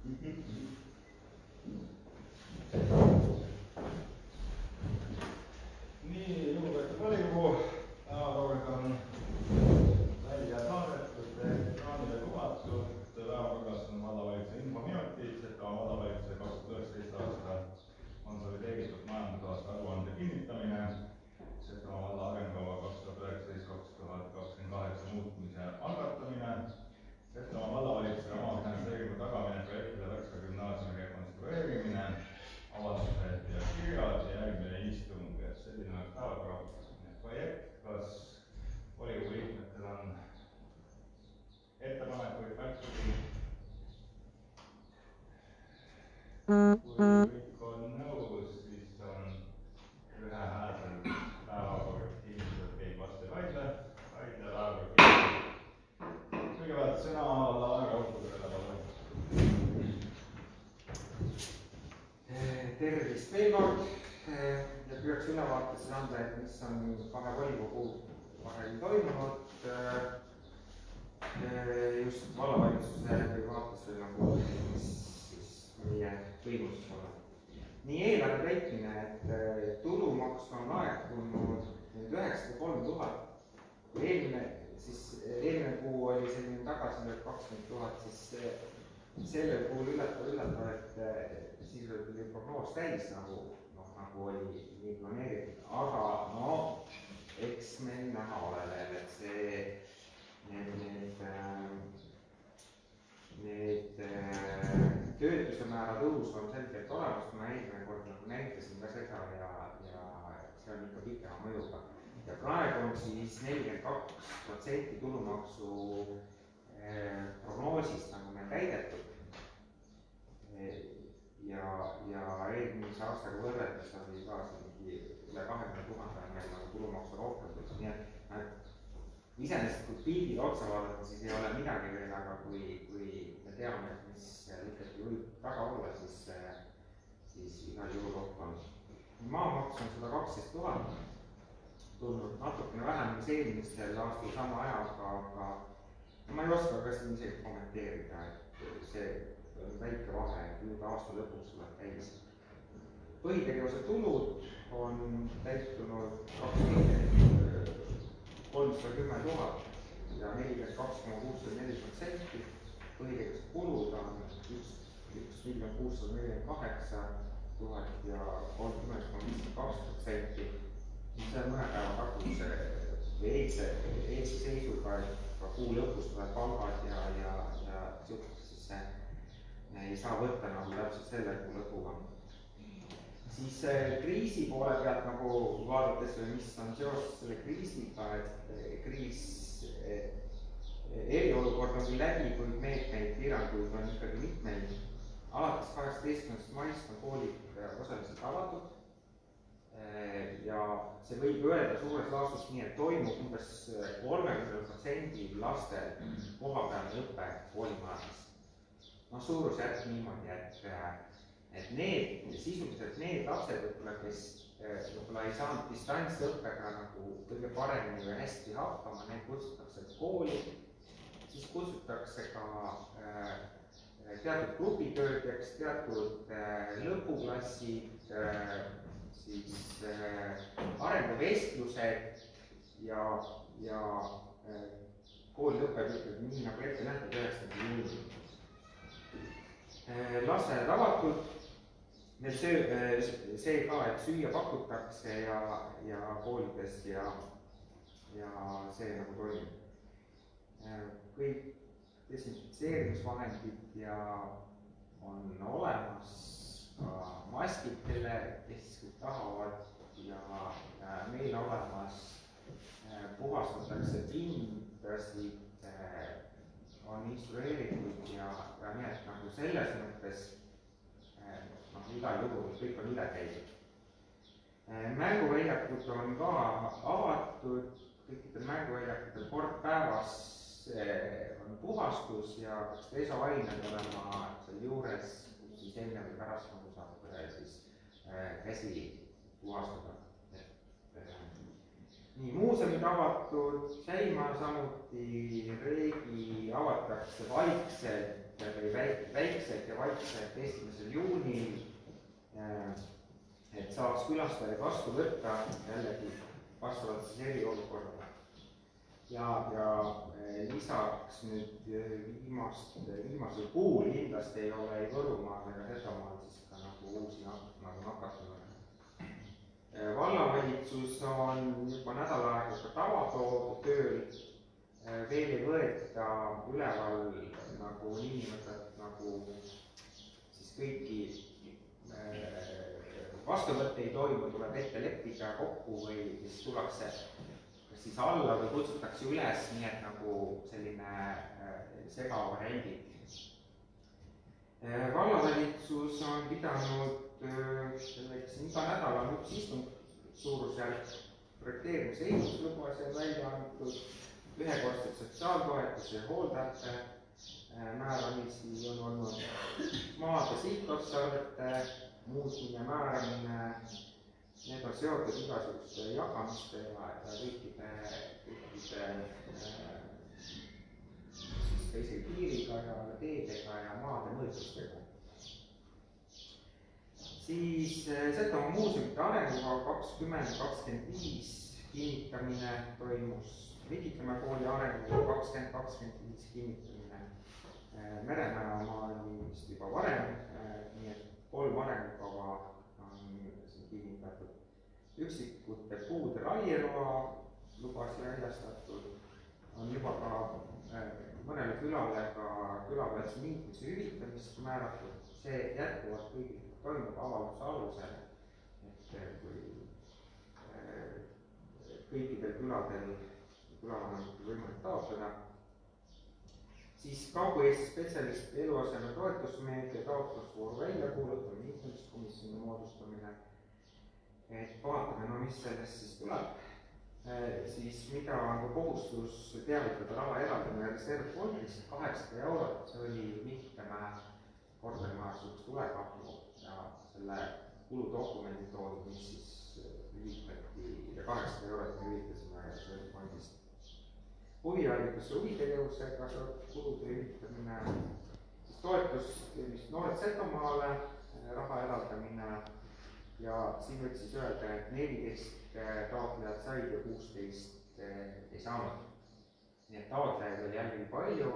Nii, lugupeetud volikogu, päevakord on välja saadetud, ekraanile kuvatud, päevakorras on vallavalitsuse infominutid, Setomaa vallavalitsuse 2019. aasta konsolideeritud majandusaasta aruande kinnitamine, Setomaa valla arengukava 2019–2028 muutmise algatamine, Setomaa vallavalitsuse omafinantseeringu tagamine projektide Lõksa gümnaasiumi rekonstrueerimine, avaldused ja kirjad ja järgmine istung. Selline päevakorra projekt. Kas volikogu liikmetel on ettepanekuid, märkusi? Kui kõik on nõus, siis on ühehäälselt päevakord kinnitatud, keegi vastu ei vaidle. Päevakord kinnitatud. Kõigepealt sõna valla aega palun. Tervist veel kord ja püüaks ülevaates anda, et mis on kahe volikogu vahel toimunud just vallavalitsuse vaates või nagu meie võimuses olla. Nii eelarve täitmine, et tulumaks on laekunud 903 000. Eelmine kuu oli selline tagasilöök 20 000, siis sellel kuul üllatav, et sisuliselt oli prognoos täis, nagu oli nii planeeritud, aga eks meil näha ole veel, et need töötuse määra tõus on selgelt olemas, ma eelmine kord nagu näitasin ka seda ja see on ikka pikema mõjuga. Ja praegu on siis 42% tulumaksu prognoosist nagu meil täidetud. Ja eelmise aastaga võrreldes oli ka üle 20 000 on meil nagu tulumaksu rohkem. Nii et iseenesest, kui pildile otsa vaadata, siis ei ole midagi veel, aga kui me teame, mis ikkagi võib taga olla, siis igal juhul rohkem on. Maamaks on 112 000 tulnud natukene vähem mis eelmisel aastal sama ajaga, aga ma ei oska ka siin isegi kommenteerida, et see on väike vahe, et nüüd aasta lõpuks tuleb täis. Põhitegevuse tulud on täitunud 310 000 ja 42,64%. Põhitegevuse kulud on 1 648 000 ja 30,52%. See on mõne päeva taguse või eilse seisuga, et ka kuu lõpus tuleb palgad ja siis ei saa võtta nagu täpselt selle kuu lõpuga. Siis kriisi poole pealt nagu vaadates või mis on seoses selle kriisiga, et eriolukord on küll läbi, kuid meetmeid, piiranguid on ikkagi mitmeid. Alates 18. maist on koolid osaliselt avatud ja see võib öelda suures laastus nii, et toimub umbes 30% lastel kohapealne õpe koolimajades. Suurusjärk niimoodi, et sisuliselt need lapsed, kes võib-olla ei saanud distantsõppega nagu kõige paremini või hästi hakkama, need kutsutakse kooli, siis kutsutakse ka teatud grupitöödeks, teatud lõpuklassid, siis arenguvestlused ja kooli lõpeb ikkagi nii nagu ette nähtud 9. juuni. Lasteaed avatud, see ka, et süüa pakutakse ja koolides ja see nagu toimub. Kõik desinfitseerimisvahendid ja on olemas ka maskid, kes tahavad ja meil olemas puhastatakse pindasid, on instrueeritud ja nii, et nagu selles mõttes igal juhul kõik on üle käidud. Mänguväljakud on ka avatud, kõikidel mänguväljakutel kord päevas on puhastus ja desoained olema seal juures, siis enne või pärast nagu saab siis käsi puhastada. nii, muuseumid avatud, Säimaa samuti, Reegi avatakse vaikselt või väikselt ja vaikselt 1. juunil, et saaks külastajaid vastu võtta jällegi vastavalt siis eriolukorrale. Ja lisaks nüüd viimasel kuul kindlasti ei ole ei Võrumaal ega Setomaal siis ka nagu uusi nakatunuid. Vallavalitsus on juba nädal aega ka tavatööl, veel ei võeta üleval nagu niinimetatud nagu siis kõiki vastuvõtte ei toimu, tuleb ette leppida kokku või siis tullakse kas siis alla või kutsutakse üles, nii et nagu selline segavariandid. Vallavalitsus on pidanud selleks iga nädal on üks istung suurusjärk projekteerimise ehituslubasid välja antud, ühekordset sotsiaaltoetuse ja hooldajate määramisi on olnud maade sihtotstarvete muutmine, määramine, need on seotud igasuguste jagamiste ja kõikide siis ka isegi piiriga ja teedega ja maade mõõtustega. Siis Setomaa muuseumite arengukava 2025 kinnitamine toimus, Vidikimäe kooli arengukava 2025 kinnitamine, Meremäemaa oli vist juba varem, nii et 3 arengukava on kinnitatud. Üksikute puude raieloa lubasi väljastatud, on juba ka mõnele külale ka külaplatsi liikmise hüvitamist määratud, see jätkuvalt kõigil toimub avalduse alusel, et kui kõikidel küladel külavanematel võimalik taotleda, siis Kagu-Eesti spetsialistide eluaseme toetusmeetme taotlusvooru väljakuulutamine, liitumiskomisjoni moodustamine, et vaatame, no mis sellest siis tuleb, siis mida on ka kohustus teavitada raha eraldamine reservfondist 800 €, see oli Mihklemäe kortermajasust tulekahju ja selle kuludokumendi toodud, mis siis liikmeti ja 800 € me hüvitasime reservfondist. Huvihariduse huvitegevusega kulude hüvitamine, siis toetus Noored Setomaale, raha eraldamine ja siin võiks siis öelda, et 14 taotlejat said ja 16 ei saanud. Nii et taotlejaid oli jällegi palju.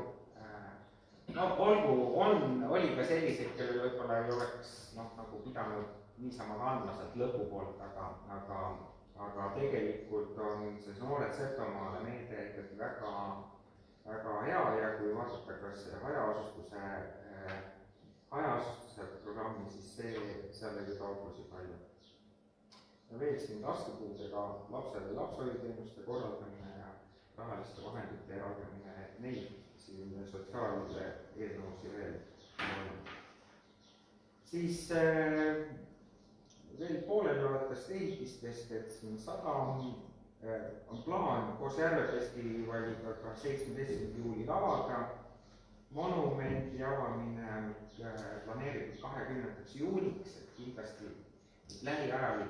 No olgu, oli ka selliseid, kellel võib-olla ei oleks nagu pidanud niisama kandma sealt lõpu poolt, aga tegelikult on see Noored Setomaale meede ikkagi väga hea ja kui vaadata kas hajaasustuse programmi, siis seal oli taotlusi palju. Ja veel siin lastepuudega lapsele lapsehoiuteenuste korraldamine ja rahaliste vahendite eraldamine, et neid siin sotsiaalide eelnõusi veel on. Siis veel pooleliolevatest ehitistest, et siin sadam on plaan koos Järvefestivaliga ka 17. juulil avada. Monumendi avamine planeeritud 20. juuniks, et kindlasti lähiajal,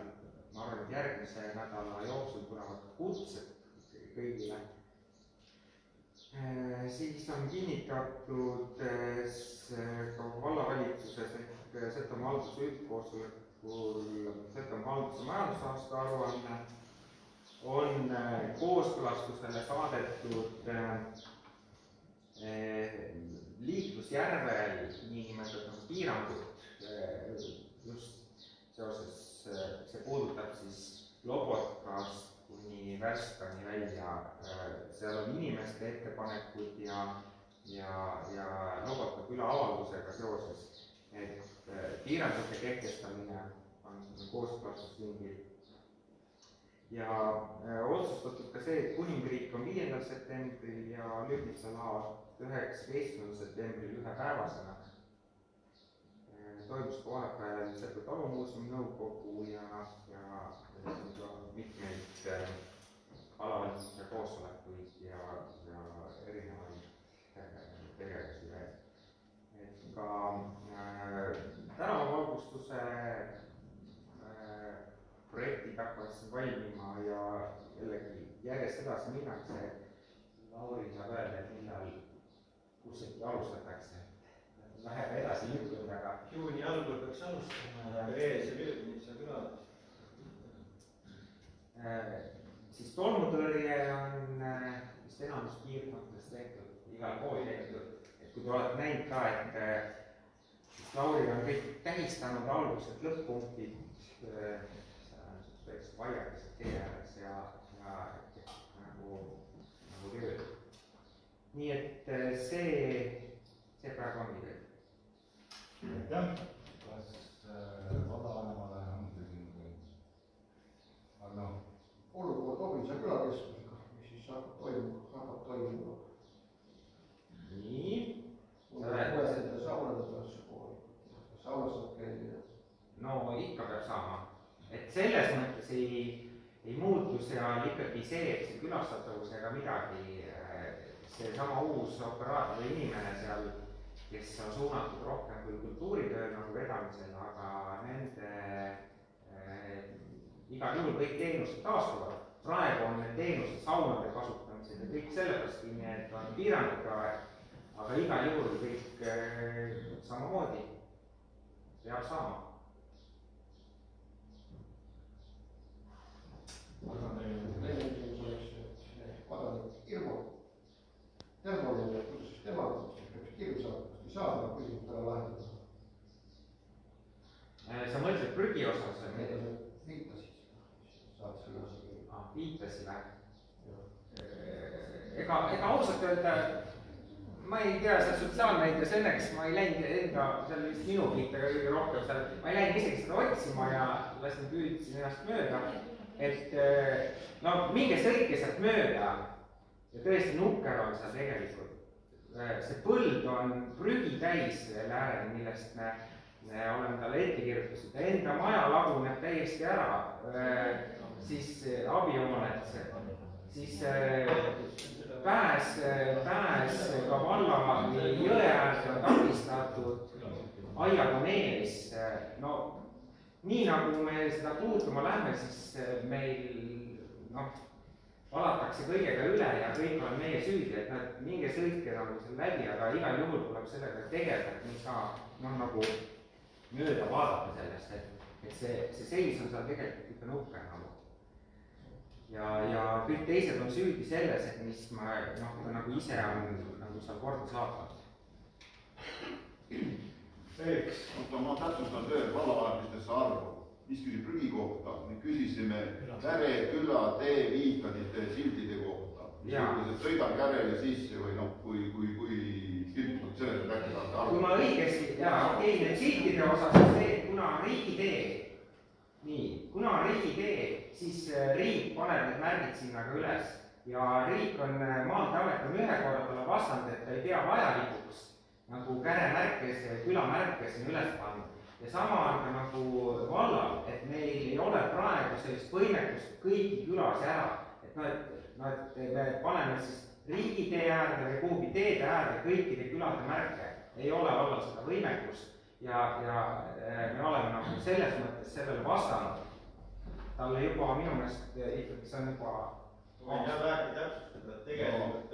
ma arvan, et järgmise nädala jooksul tulevad kutsed kõigile. Siis on kinnitatud ka vallavalitsuses ehk Setomaa halduse üldkoosolekul Setomaa halduse majandusaasta aruanne, on kooskõlastusele saadetud liiklusjärvel niinimetatud piirangud just seoses, see puudutab siis Lobotkast kuni Värskani välja, seal on inimeste ettepanekud ja Lobotka küla avaldusega seoses, et piirangute kehtestamine on kooskõlastusringil. Ja otsustatud ka see, et Kuningriik on 5. septembril ja Lübitsala 19. septembril ühepäevasena. Toimus ka vahepeal Setu talumuuseumi nõukogu ja mitmeid alavalitsuse koosolekuid ja erinevaid tegevusi veel. Ka tänavavalgustuse projektid hakkavad siin valmima ja jällegi järjest edasi minnakse, Lauri saab öelda, et millal, kus alustatakse, läheb edasi lükkunud, aga juuni algul peaks alustama Rees ja Lööbnitsa külades. Siis tolmutõrje on vist enamus piirkondades tehtud, igal pool tehtud, et kui te olete näinud ka, et Lauri on kõik tähistanud algused, lõpp-punktid, väikesed vaiakesed tee ääres ja nagu tööd. Nii et see praegu ongi kõik. Aitäh, kas vallavanemale on küsimusi? Arno? Olukord Obinsa külakeskusega, mis siis hakkab toimuma. Nii. Mul on uuendada saunadesse pool, saunas saab käia. No ikka peab saama, et selles mõttes ei muutu seal ikkagi see külastatavusega midagi, see sama uus operaator inimene seal, kes on suunatud rohkem kui kultuuritöö nagu vedamisel, aga nende igal juhul kõik teenused taastuvad. Praegu on need teenused saunade kasutamisel ja kõik sellepärast, et on piirangud ka, aga igal juhul kõik samamoodi peab saama. Teine küsimus oleks, et kodanik Irmo Termoline, kuidas siis tema peaks kirju saada, ei saa seda küsimust ära lahendada. Sa mõtlesid prügi osas? Viitasid, saad selle osa kirju. Viitasid või? Ega ausalt öelda, ma ei tea, see sotsiaalmeedias õnneks ma ei läinud enda, seal vist minu kiita kõige rohkem seal, ma ei läinud isegi seda otsima ja püüdsin ennast mööda, et no minge sõitke sealt mööda ja tõesti nukker on seal tegelikult. See põld on prügi täis selle äärel, millest me oleme talle ette kirjutatud. Enda maja laguneb täiesti ära, siis abihooned, siis pääs ka valla jõe äärde on takistatud, aiad on ees. No nii nagu me seda puutuma lähme, siis meil valatakse kõigega üle ja kõik on meie süüdi, et nad minge sõitke nagu seal läbi, aga igal juhul tuleb sellega tegeleda, et me ei saa nagu mööda vaadata sellest, et see seis on seal tegelikult ikka nukker nagu. Ja kõik teised on süüdi selles, et mis ma nagu ise on nagu seal korda saatnud. Eks. Ma täpsustan veel vallavahetusesse arvu. Mis küsib prügi kohta, me küsisime Käre küla tee viikanite siltide kohta. Sõidan Kärele sisse või kui siltud sellele rääkida saate arvu. Kui ma õigesti, need siltide osas see, kuna on riigitee, siis riik paneb need märgid sinna ka üles ja riik on, Maanteeamet on ühe korra talle vastanud, et ta ei pea vajalikuks nagu Käre märkes, küla märkes on üles pannud. Ja sama on ka nagu vallal, et meil ei ole praegu sellist võimekust kõiki külas ära, et me paneme siis riigitee äärde või kuhugi teede äärde kõikide külade märke. Ei ole vallal seda võimekust ja me oleme nagu selles mõttes sellele vastanud. Talle juba minu meelest ikkagi see on juba... Võin jah vähegi täpsustada, et tegelikult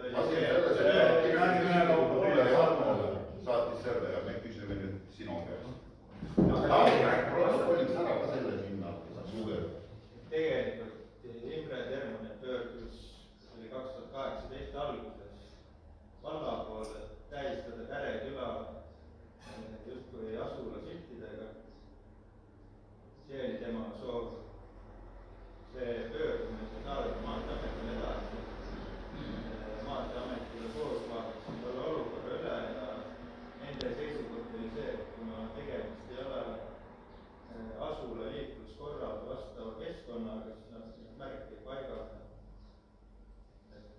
saatis selle ja me küsime nüüd sinu käest. Tegelikult Imre Termonen pöördus, oli 2018 alguses valla poole tähistada Käre küla justkui asula siltidega. See oli tema soov. See pöördumine saadeti Maanteeametile edasi. Maanteeametile koos vaatasin talle olukorra üle ja nende seisukoht oli see, et kuna tegemist ei ole asula liikluskorrale vastava keskkonnaga, siis nad märki paigata.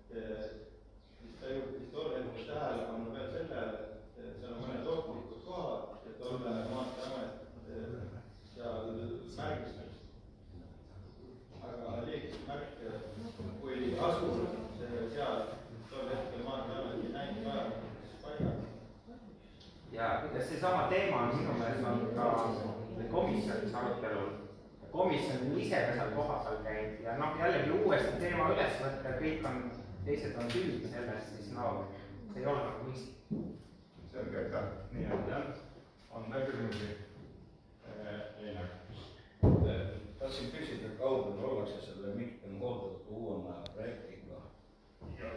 Siis ta juhtis tol hetkel tähelepanu veel sellele, et seal on mõned ohtlikud kohad, et olla Maanteeamet seal märgistas. Aga liiklusmärk, kui asul seal tol hetkel Maanteeamet ei näinud vaja, siis paigata. Ja see sama teema on minu meelest on ka komisjonis arutelul, komisjon ise ka seal kohapeal käinud ja noh, jällegi uuesti teema üles võtta, kõik on, teised on süüdi selles, siis no see ei ole nagu mõistlik. selge, aitäh. nii, aitäh. On veel küsimusi? Einar. Tahtsin küsida, kaugel ollakse selle Mikten hooldatud uuema projektiga ja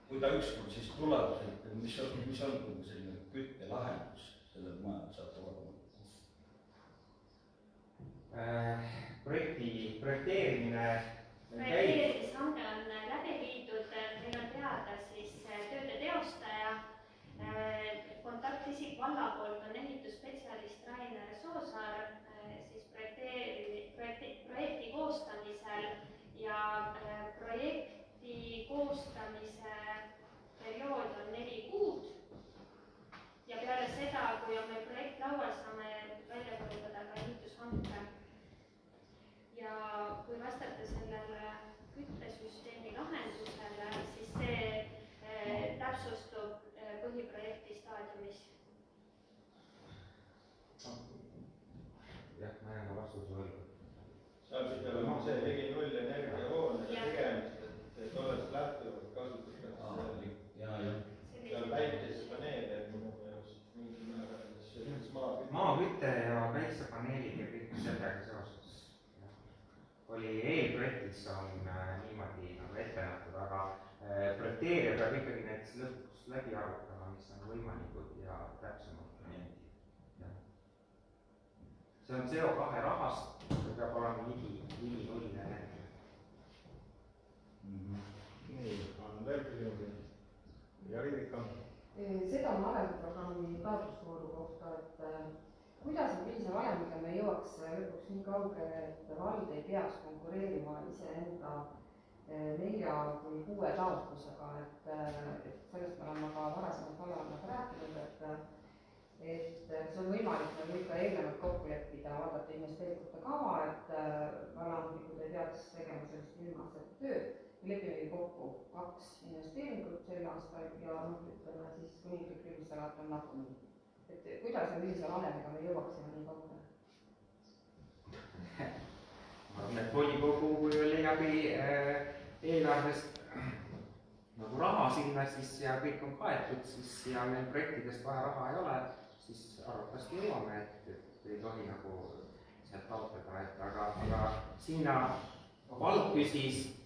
kui ta ükskord siis tuleb, mis on selline küttelahendus sellel majal saab olema? projekteerimishange on läbi viidud, meil on teada siis tööde teostaja, kontaktisik valla poolt on ehitusspetsialist Rainer Soosaar, siis projekti koostamisel ja projekti koostamise periood on 4 kuud ja peale seda, kui on meil projekt laual, saame välja kuulutada ka ehitushanke. Ja kui vastata sellele küttesüsteemi lahendusele, siis see täpsustub põhiprojekti staadiumis. jah, ma jään ka vastuse võlgu. seal siis peab olema see ligi 0 energiahoone tegemist, et tollest lähtuvalt kasutatakse seal päikesepaneele minu meelest mingi määral maaküte ja päiksepaneelid ja kõik sellega seoses. Oli eelprojektis on niimoodi nagu ette nähtud, aga projekteerija peab ikkagi näiteks lõpuks läbi arvutama, mis on võimalikud ja täpsemalt kliendid. See on CO2 rahast, see peab olema ligi 0 energia. Nii, on veel küsimusi? Ja Riivika? Seda on arenguprogrammi taotlusvooru kohta, et kuidas ja millise valemiga me jõuaks lõpuks nii kaugele, et vald ei peaks konkureerima iseenda 4 või 6 taotlusega, et sellest me oleme ka varasemalt vallavannaga rääkinud, et see on võimalik meil ikka eelnevalt kokku leppida, vaadata investeeringute kava, et vallandlikud ei peaks tegema sellist ilmaasjata tööd. Lepimegi kokku 2 investeeringut sel aastal ja ütleme siis Kuninglik Rüübisalaat on nagunii. Et kuidas ja millise valemiga me jõuaksime nii kaugele? Ma arvan, et volikogu, kui leiab eelarvest nagu raha sinna, siis ja kõik on kaetud, siis ja meil projektidest vaja raha ei ole, siis arvatavasti jõuame, et ei tohi nagu sealt taotleda, aga sinna vald küsis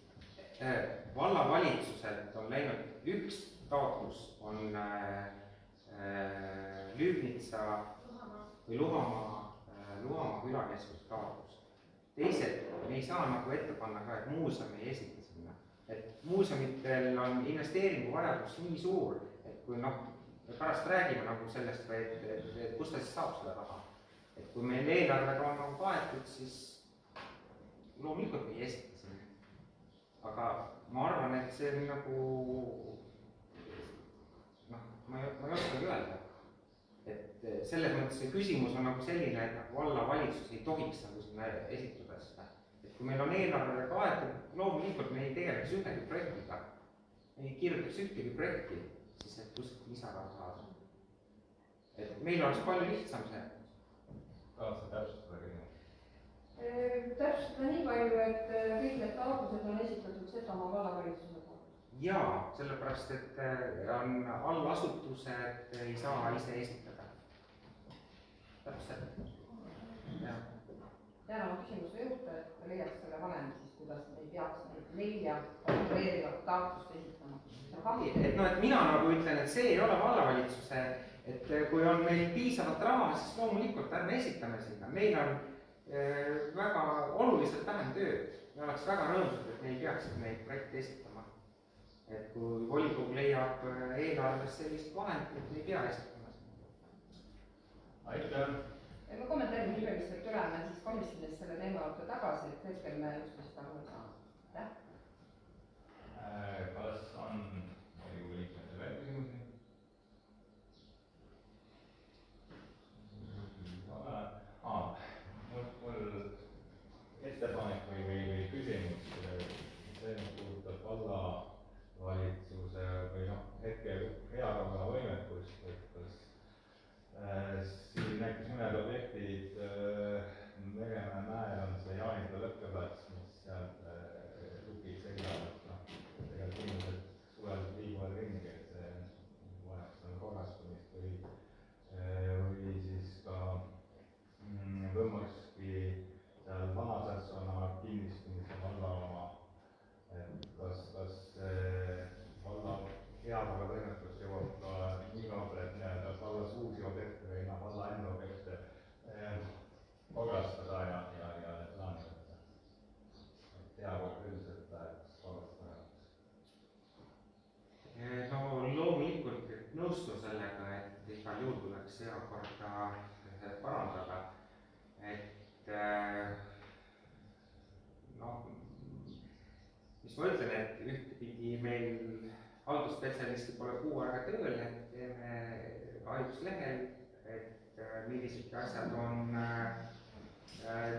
vallavalitsuselt on läinud 1 taotlus, on Lüübnitsa või Luhamaa külakeskuse taotlus. Teised, me ei saa nagu ette panna ka, et muuseum ei esita sinna. Et muuseumitel on investeeringu vajadus nii suur, et kui me pärast räägime nagu sellest, et kust ta siis saab selle raha. Et kui meil eelarvega on nagu kaetud, siis loomulikult ei esita. Aga ma arvan, et see on nagu, ma ei oskagi öelda, et selles mõttes see küsimus on nagu selline, et vallavalitsus ei tohiks nagu sinna esitada seda. Et kui meil on eelarve kaetud, loomulikult me ei tegeleks ühegi projektiga, ei kirjutaks ühtegi projekti, siis et kuskilt lisaraha saada. Et meil oleks palju lihtsam see. Tahad sa täpsustada küsimus? Täpsustada nii palju, et kõik need taotlused on esitatud Setomaa vallavalitsuse poolt. Jaa, sellepärast, et on allasutused ei saa ise esitada. Täpselt. Jään oma küsimuse juurde, et leiaks selle valemi siis, kuidas me ei peaks neid 4 konkureerivat taotlust esitama. Et mina nagu ütlen, et see ei ole vallavalitsuse, et kui on meil piisavalt raha, siis loomulikult ärme esitame sinna. Meil on väga oluliselt vähem tööd. Me oleks väga rõõmsad, et me ei peaks neid projekte esitama. Et kui volikogu leiab eelarves sellist vahendit, et me ei pea esitama. Aitäh! Ma kommenteerin nii, mis me tuleme siis komisjonis selle teema juurde tagasi, et hetkel me just seda aru saame. Kas on volikogu liikmetel veel küsimusi? Mul ettepanek või küsimus, see puudutab vallavalitsuse või hetke erakonna võimekust, et kas siin näiteks mõned objektid tegema kas uusi objekte või valla enda objekte korrastada ja need plaani võtta. Teakogu üldiselt läheks korrastajaks. No loomulikult nõustun sellega, et igal juhul tuleks seakorda parandada, et noh, mis ma ütlen, et ühtepidi meil haldusspetsialisti pole kuu aega tööl, et teeme haiguslehel, et millised asjad on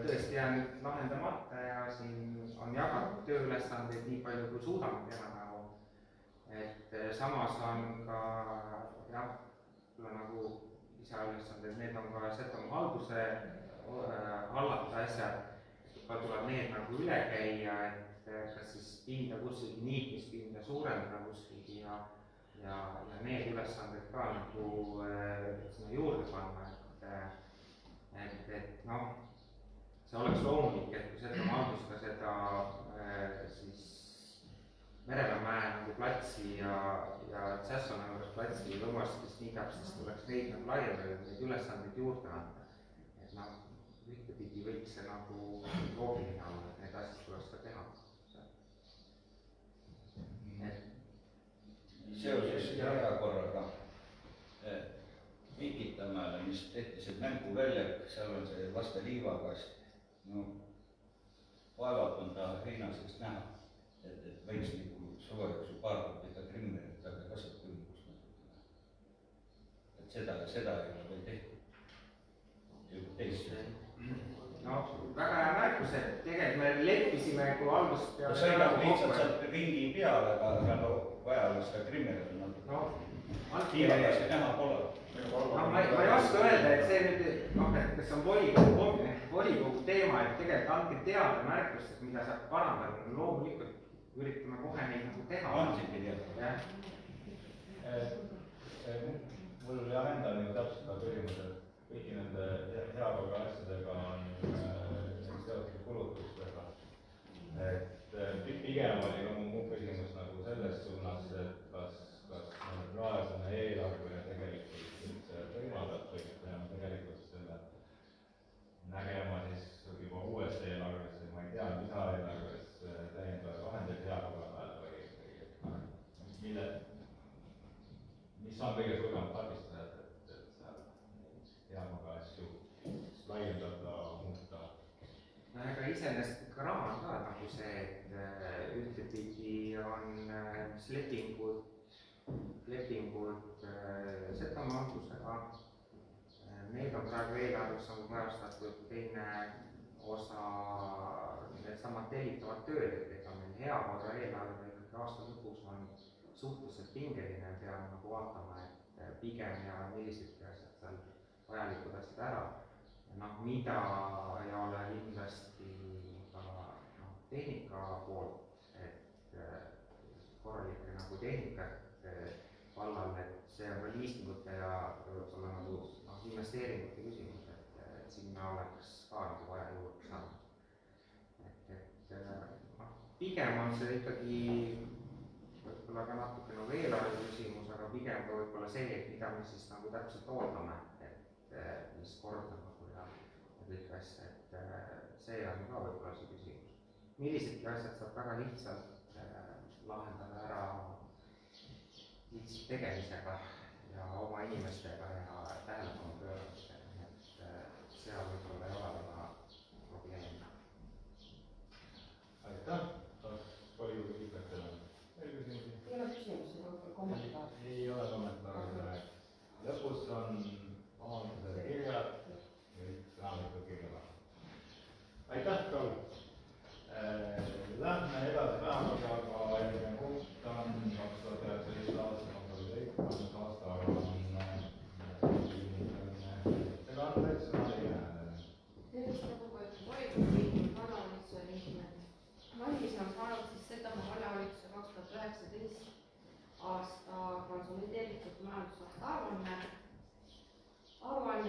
tõesti jäänud lahendamata ja siin on jagatud tööülesandeid nii palju, kui suudame teha nagu. Et samas on ka jah, nagu lisaülesanded, need on ka Setomaa halduse hallata asjad, tuleb need nagu üle käia, et kas siis pinda kuskil niitmispinda suurendada kuskil ja need ülesanded ka nagu sinna juurde panna, et noh, see oleks loomulik, et kui Setomaa haldus ka seda siis Meremäe nagu platsi ja Tšässomäe juures platsi võimalustest nii täpselt, siis tuleks neid nagu laiendada, neid ülesandeid juurde anda. Et noh, ühtepidi võiks see nagu loogiline olla, et need asjad tuleks ka teha. Seoses erakorraga Vikitamäele, mis tehti see mänguväljak, seal on see laste liivakast, no vaevalt on ta heina seest näha, et võiks nagu suve jooksul paar korda ikka trimmerit taga kasvata ümbrust natukene. Et seda ei ole veel tehtud. No väga hea märkus, et tegelikult me leppisime, kui algusest peale sõidab lihtsalt sealt ringi peale, aga no vaja oleks ka trimmerit natuke. Kiiresti näha pole. Ma ei oska öelda, et see nüüd, noh, et kas on volikogu teema, et tegelikult andke teada märkustest, mida saab parandada, loomulikult üritame kohe neid nagu teha. Mul oli endal nagu täpsustada küsimus, et kõigi nende heakorra asjadega on seotud kulutustega. Et pigem oli mu küsimus nagu selles suunas, et kas praegune eelarve tegelikult üldse võimaldab või peame tegelikult selle nägema siis juba uues eelarves või ma ei tea, lisaeelarves täiendavaid vahendeid heakorra peale või mis on kõige suuremad takistused, et seal heakorra asju laiendada, muuta? No ega iseenesest ikka raha on ka nagu see, et ühtepidi on lepingud Setomaa haldusega, need on praegu eelarves on kajastatud, teine osa needsamad tellitavad tööd, et ega meil heakorra eelarve ikkagi aasta lõpus on suhteliselt pingeline, peame nagu vaatama, et pigem ja millised asjad seal vajalikud asjad ära. Noh, mida ei ole kindlasti ka tehnika poolt, et korralikke nagu tehnikat vallal, et see on ka liisingute ja võib-olla nagu investeeringute küsimus, et sinna oleks ka nagu vaja juurde saada. Pigem on see ikkagi võib-olla ka natuke nagu eelarve küsimus, aga pigem ka võib-olla see, et mida me siis nagu täpselt ootame, et mis korda nagu ja kõik asja, et see on ka võib-olla see küsimus. Millised asjad saab väga lihtsalt lahendada ära lihtsalt tegemisega ja oma inimestega ja tähelepanu pööramisega, et seal võib-olla ei ole väga probleemi. Aitäh, kas volikogu liikmetel on veel küsimusi? Ei ole küsimusi, kommentaar. Ei ole kommentaare. Lõpus on omandused kirjad ja kõik sõnamikud kirjad. Aitäh, Kaul! Lähme edasi päevakorraga, järgmine punkt on 2019 aasta aruanne. Ettekandeid sõna teile. Tervist, lugupeetud volikogu liikmed, vallavalitsuse liikmed. Valmis on saanud siis Setomaa vallavalitsuse 2019 aasta konsolideeritud majandusaasta aruanne. Aruanne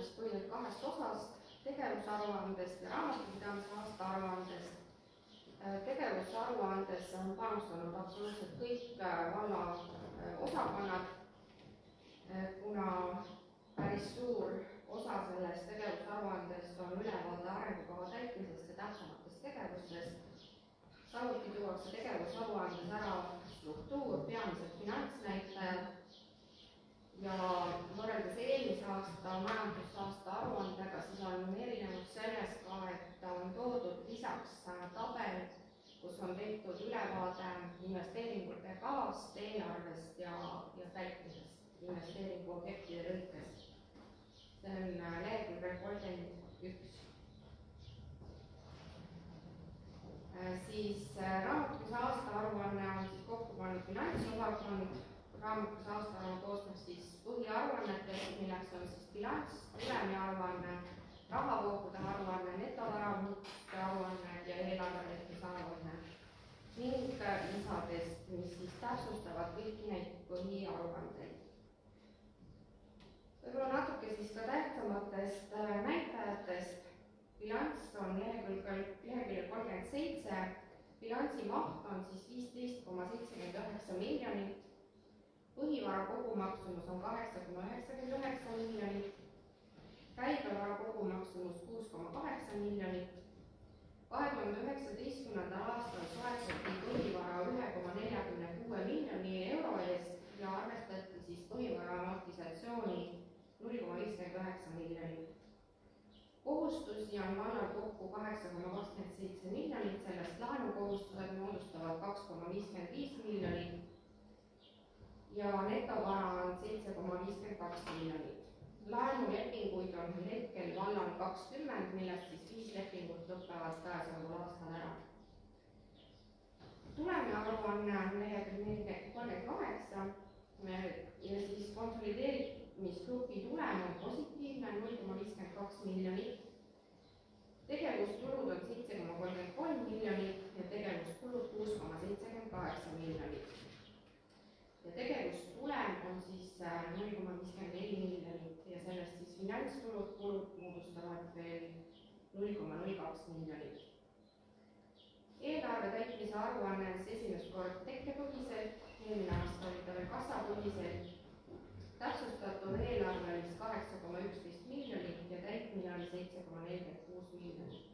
bilansist koosneb 2 osast, tegevusaruandest ja raamatupidamise aastaaruandest. Tegevusaruandesse on panustanud absoluutselt kõik valla osakonnad, kuna päris suur osa sellest tegevusaruandest on ülevaade arengukava täitmisest ja tähtsamatest tegevustest. Samuti tuuakse tegevusaruandes ära struktuur, peamised finantsnäitajad ja võrreldes eelmise aasta majandusaasta aruandega siis on erinevus selles ka, et on toodud lisaks tabel, kus on tehtud ülevaade investeeringute kavast, eelarvest ja täitmisest investeeringuobjektide lõikes. See on leheküljel 31. Siis raamatupidise aastaaruanne on siis kokku pannud finantsosakond. Raamatupidise aastaaruanne koosneb siis põhiaruannetest, milleks on siis bilanss, tulemiaruanne, rahavoogude aruanne, netovaramuutuste aruanne ja eelarvetäitmise aruanne ning lisadest, mis siis täpsustavad kõiki neid põhiaruandeid. Võib-olla natuke siis ka tähtsamatest näitajatest. Bilanss on leheküljel 37, bilansi maht on siis 15,79 miljonit, põhivara kogumaksumus on 8,99 miljonit, käibevara kogumaksumus 6,8 miljonit. 2019. aastal soetati põhivara 1,46 miljoni euro eest ja arvestati siis põhivara amortisatsiooni 0,59 miljonit. Kohustusi on vallal kokku 8,27 miljonit, sellest laenukohustused moodustavad 2,55 miljonit ja netovara on 7,52 miljonit. Laenulepinguid on hetkel vallal 20, millest siis 5 lepingut lõpevad käesoleval aastal ära. Tulemiaruanne on leheküljel 38 ja siis konsolideerimisgrupi tulem on positiivne 0,52 miljonit. Tegevustulud on 7,33 miljonit ja tegevuskulud 6,78 miljonit. Ja tegevustulem on siis 0,54 miljonit ja sellest siis finantstulud, kulud moodustavad veel 0,02 miljonit. Eelarve täitmise aruanne on esimest kord tekkepõhiselt, eelmine aasta oli ta veel kassapõhiselt. Täpsustatud eelarve oli 8,11 miljonit ja täitmine oli 7,46 miljonit.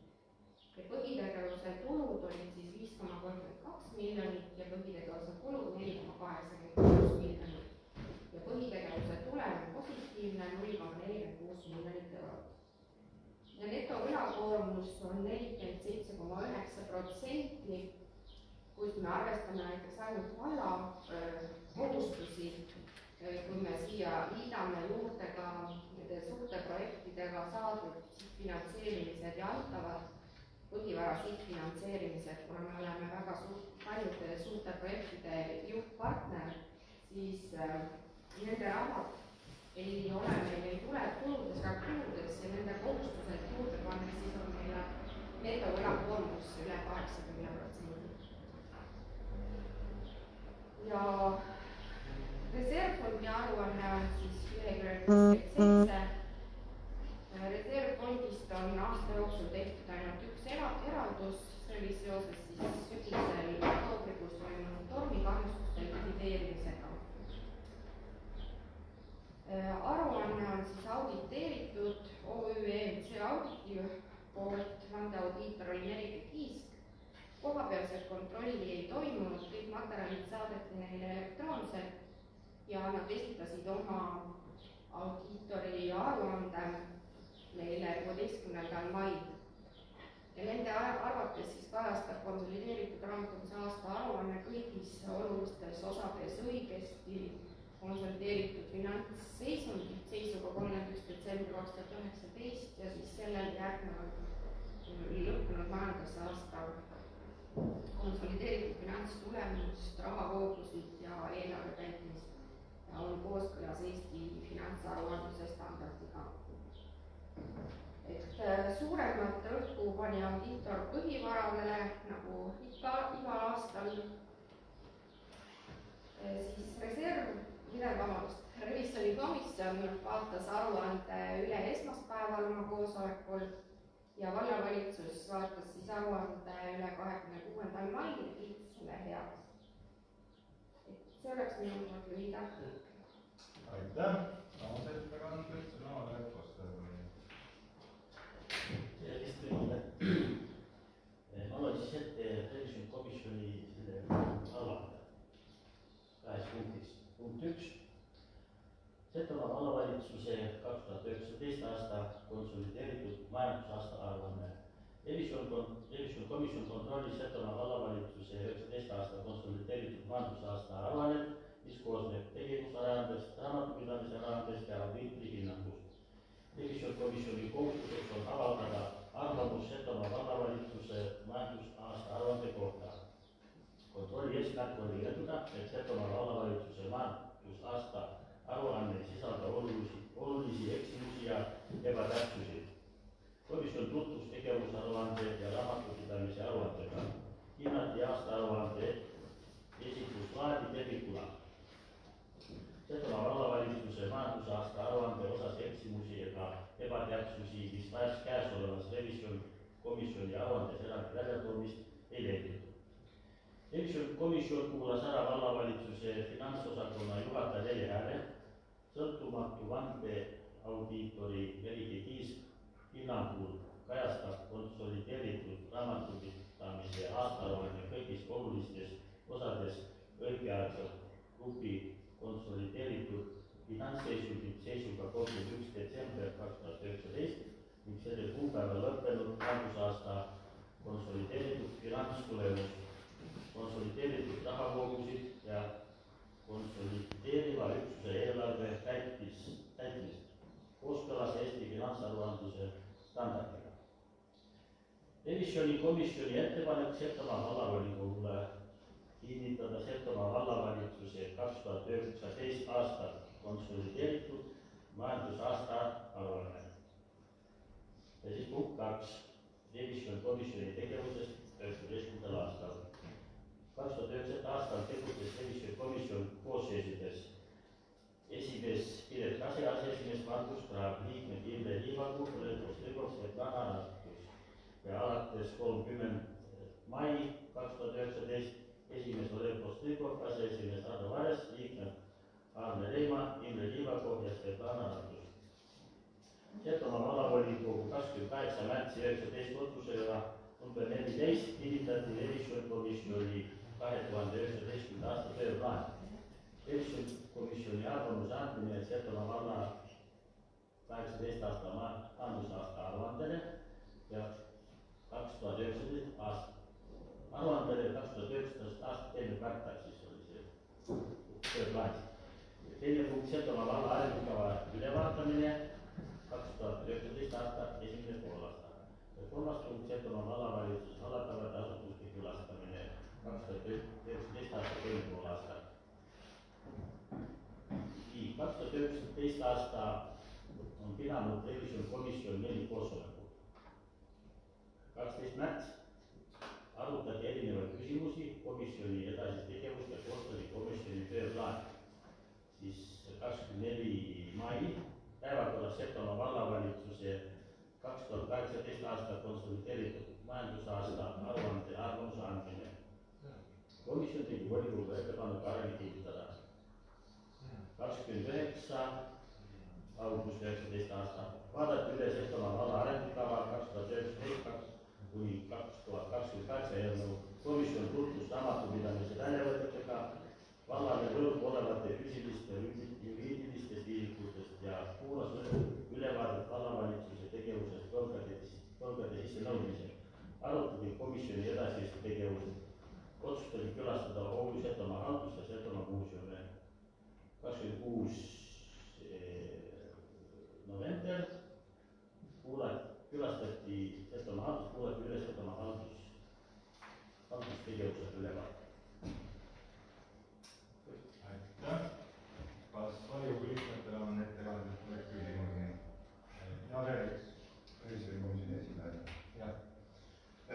Ja põhitegevuse tulud olid siis 5,32 miljonit ja põhitegevuse kulud 4,86 miljonit. Ja põhitegevuse tulem on positiivne 0,46 miljonit eurot. Ja netovõlakoormus on 47,9%, kus me arvestame näiteks ainult valla kohustusi, kui me siia liidame juurde ka nende suurte projektidega saadud finantseerimised ja antavad põhivara sihtfinantseerimised, kuna me oleme väga paljude suurte projektide juhtpartner, siis nende rahad ei ole meil, ei tule tuludes ega kuludes ja nende kohustused juurde pannes, siis on meil netovõlakoormus üle 80%. Ja reservfondi aruanne on siis leheküljel 67. Reservfondist on aasta jooksul tehtud ainult üks eraldus, see oli seoses siis sügisel oktoobrikuus toimunud tormikahjustuste likvideerimisega. Aruanne on siis auditeeritud OÜ auditi poolt, vandeaudiitor oli Merike Kiisk. Kohapealset kontrolli ei toimunud, kõik materjalid saadeti neile elektroonselt ja nad esitasid oma audiitori aruande meile 16. mail. Ja nende arvates siis kajastab konsolideeritud raamatupidamise aasta aruanne kõigis olulistes osades õigesti konsolideeritud finantsseisundit seisuga 31. detsember 2019 ja siis sellele järgnevalt lõppenud majandusaasta konsolideeritud finantstulemust, rahavoogusid ja eelarve täitmist ja on kooskõlas Eesti finantsaruandluse standardiga. Et suuremat rõhku pani audiitor põhivaradele nagu igal aastal, siis revisjonikomisjon vaatas aruande üle esmaspäeval oma koosolekul ja vallavalitsus vaatas siis aruande üle 26. mail ja kiitis selle heaks. See oleks minu poolt lühidalt. Aitäh! Samas ettekanded, sõna Olev Koster. Tervist kõigile! Ma loen siis ette revisjonikomisjoni selle aruande 2 punktis. Punkt 1. Setomaa vallavalitsuse 2019. aasta konsolideeritud majandusaasta aruanne. Revisjonikomisjon kontrollis Setomaa vallavalitsuse 19 aasta konsolideeritud majandusaasta aruannet, mis koosneb tegevusaruandest, raamatupidamise aruandest ja audiitri hinnangust. Revisjonikomisjoni kohustuseks on avaldada arvamus Setomaa vallavalitsuse majandusaasta aruande kohta. Kontrolli eesmärk oli veendada, et Setomaa vallavalitsuse majandusaasta aruanne ei sisalda olulisi eksimusi ja ebatäpsusi. Komisjon tutvus tegevusaruande ja raamatupidamise aruandega. Hinnati aastaaruande esitluslaadi tervikuna. Setomaa vallavalitsuse majandusaasta aruande osas eksimusi ega ebatäpsusi, mis vajaks käesolevas revisjonikomisjoni aruandes eraldi väljatoomist, ei leitud. Revisjonikomisjon kuulas ära vallavalitsuse finantsosakonna juhataja Leli Hääle, sõltumatu vandeaudiitori Velike Kiisk hinnangul kajastab konsolideeritud raamatupidamise aastaaruanne kõigis olulistes osades õigeaegselt grupi konsolideeritud finantsseisundit seisuga 31. detsember 2019 ning sellel kuupäeval lõppenud majandusaasta konsolideeritud finantstulemus, konsolideeritud rahavoogusid ja konsolideeriva üksuse eelarve täitmist kooskõlas Eesti finantsaruandluse standardiga. Revisjonikomisjoni ettepanek Setomaa vallavolikogule kinnitada Setomaa vallavalitsuse 2019 aastal konsolideeritud majandusaasta aruanne. Ja siis punkt 2. Revisjonikomisjoni tegevusest 19. aastal. 2009. aastal tegutses revisjonikomisjon koosseisudes esimees Piret Kase, aseesimees Margus Kraab, liikmed Imre Liivagu, Olev Kostrikov, Svetlana Rastus ja alates 30. mai 2019 esimees Olev Kostrikov, aseesimees Ardo Vares, liikmed Aarne Reima, Imre Liivagu ja Svetlana Rastus. Setomaa vallavolikogu 28. märtsi 19 otsusega number 14 kinnitati revisjonikomisjoni 2019. aasta tööplaan. Revisjonikomisjoni arvamuse andmine Setomaa valla 18 aasta majandusaasta aruandele ja 2019 aasta aruandele 2019 aasta teine kvartal siis oli see tööplaan. Teine punkt Setomaa valla arengukava ülevaatamine 2019 aasta esimene poolaasta. Kolmas punkt Setomaa vallavalitsuse hallatavate asutuste külastamine 2019 aasta teine poolaasta. 2019 aasta on pidanud revisjonikomisjon 4 koosolekut. 12. märts arutati erinevaid küsimusi, komisjoni edasist tegevust ja koostati komisjoni tööplaan. Siis 24. mai päevakorras Setomaa vallavalitsuse 2018 aasta konsolideeritud majandusaasta aruande arvamuse andmine. Komisjon tegi volikogu ettepaneku areng kinnitada. 29. august 19 aasta vaadati üle Setomaa valla arengukava 2019 kuni 2028 eelnõu. Komisjon tutvus raamatupidamise väljavõtetega, vallale võlgu olevate füüsiliste juriidilistest isikutest ja kuulas ülevaadet vallavalitsuse tegevusest võlgade sissenõudmisel. Arutati komisjoni edasist tegevust. Otsustati külastada OÜ Setomaa haldust ja Setomaa muuseumi. 26. november külastati Setomaa haldust, kuulati üle Setomaa haldustegevuse ülevaate. Aitäh! Kas volikogu liikmetel on ettekanded või küsimusi? Jaan Eeriks, revisjonikomisjoni esimees. jah.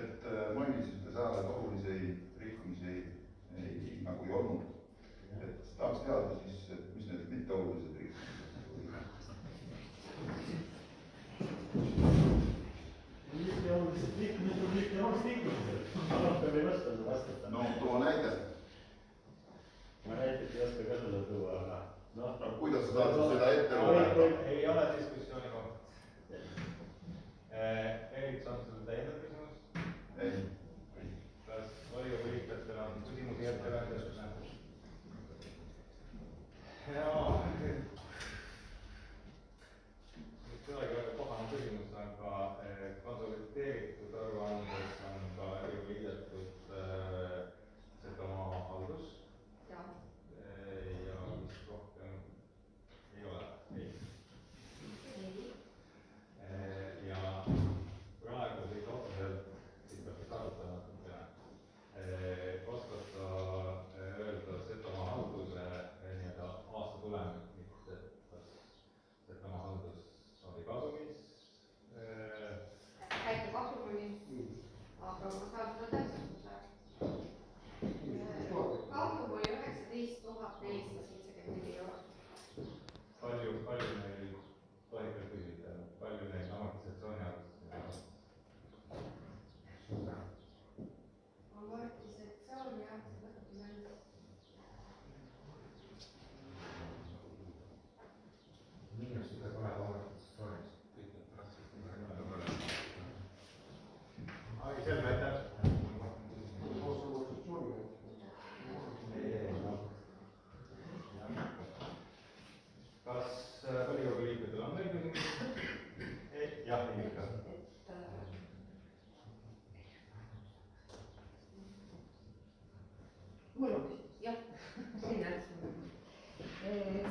Et mainisite seal, et olulisi rikkumisi nagu ei olnud. volikogu liikmetel on veel küsimusi? Jah, Indrek. mul on küsimus, jah.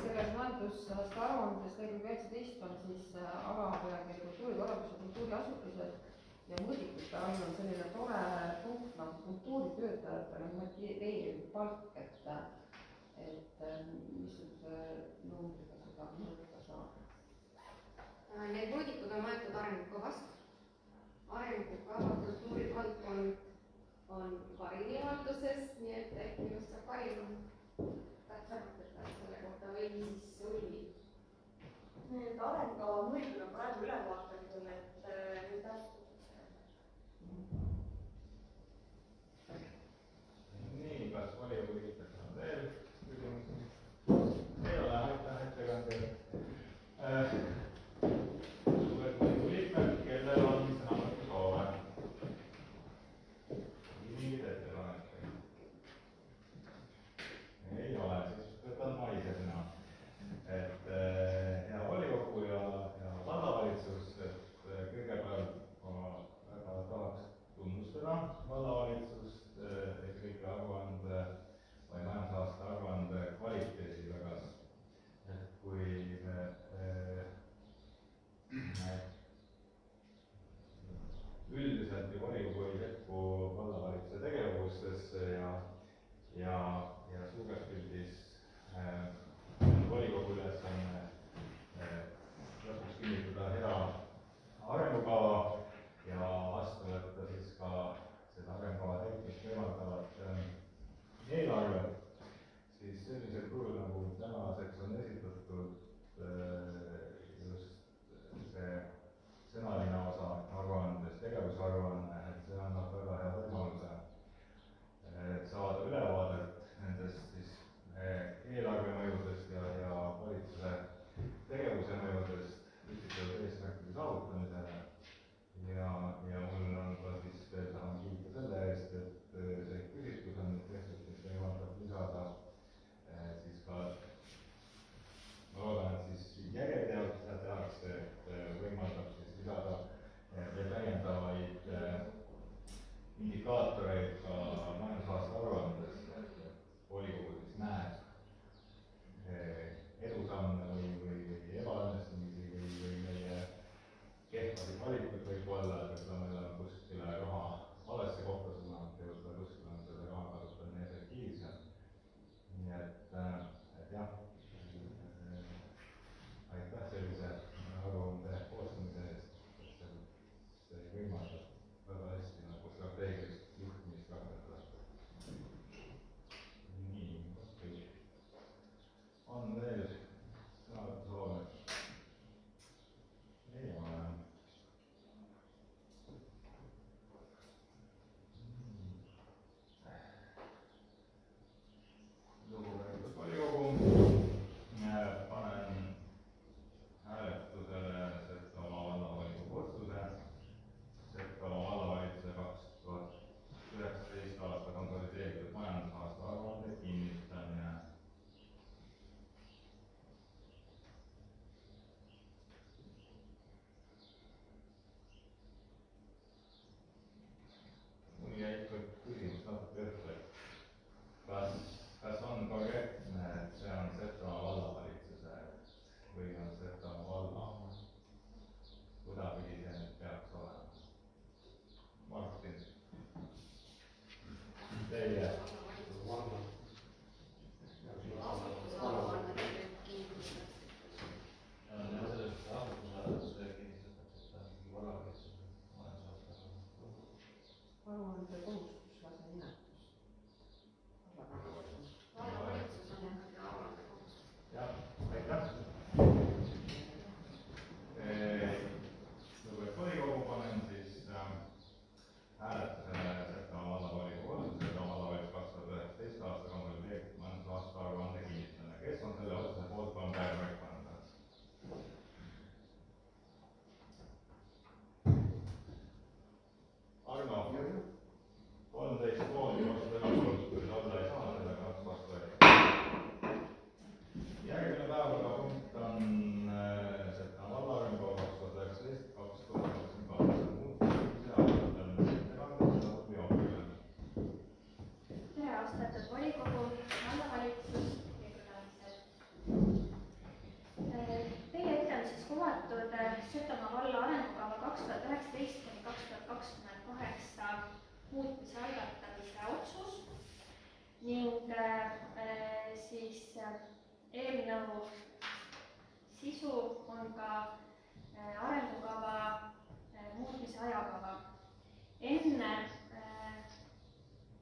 selles majandusaasta aruandes lehekülg 19 on siis alapealkiri kultuurikorraldus ja kultuuriasutused ja mõõdikute all on selline tore punkt nagu kultuuritöötajatele motiveeriv palk, et missuguse numbriga seda mõõta saab? Need mõõdikud on võetud arengukavast. Arengukava kultuurivaldkond on Karini valduses, nii et äkki minust saab Karin täpsemalt selle kohta või siis Ulli. Need arengukava mõõdikud on praegu ülevaatamisel, et nüüd täpsustatakse. Nii, kas volikogu liikmetel on veel küsimusi? Ei ole, aitäh ettekandjale. Volikogu liikmed, kellel on sõnavõtusoove? Mingid ettepanekud? Ei ole, siis võtan ma ise sõna. Hea volikogu ja vallavalitsus, et kõigepealt ma algatatud Setomaa valla arengukava 2019–2028 muutmise algatamise otsus ning siis eelnõu sisu on ka arengukava muutmise ajakava. Enne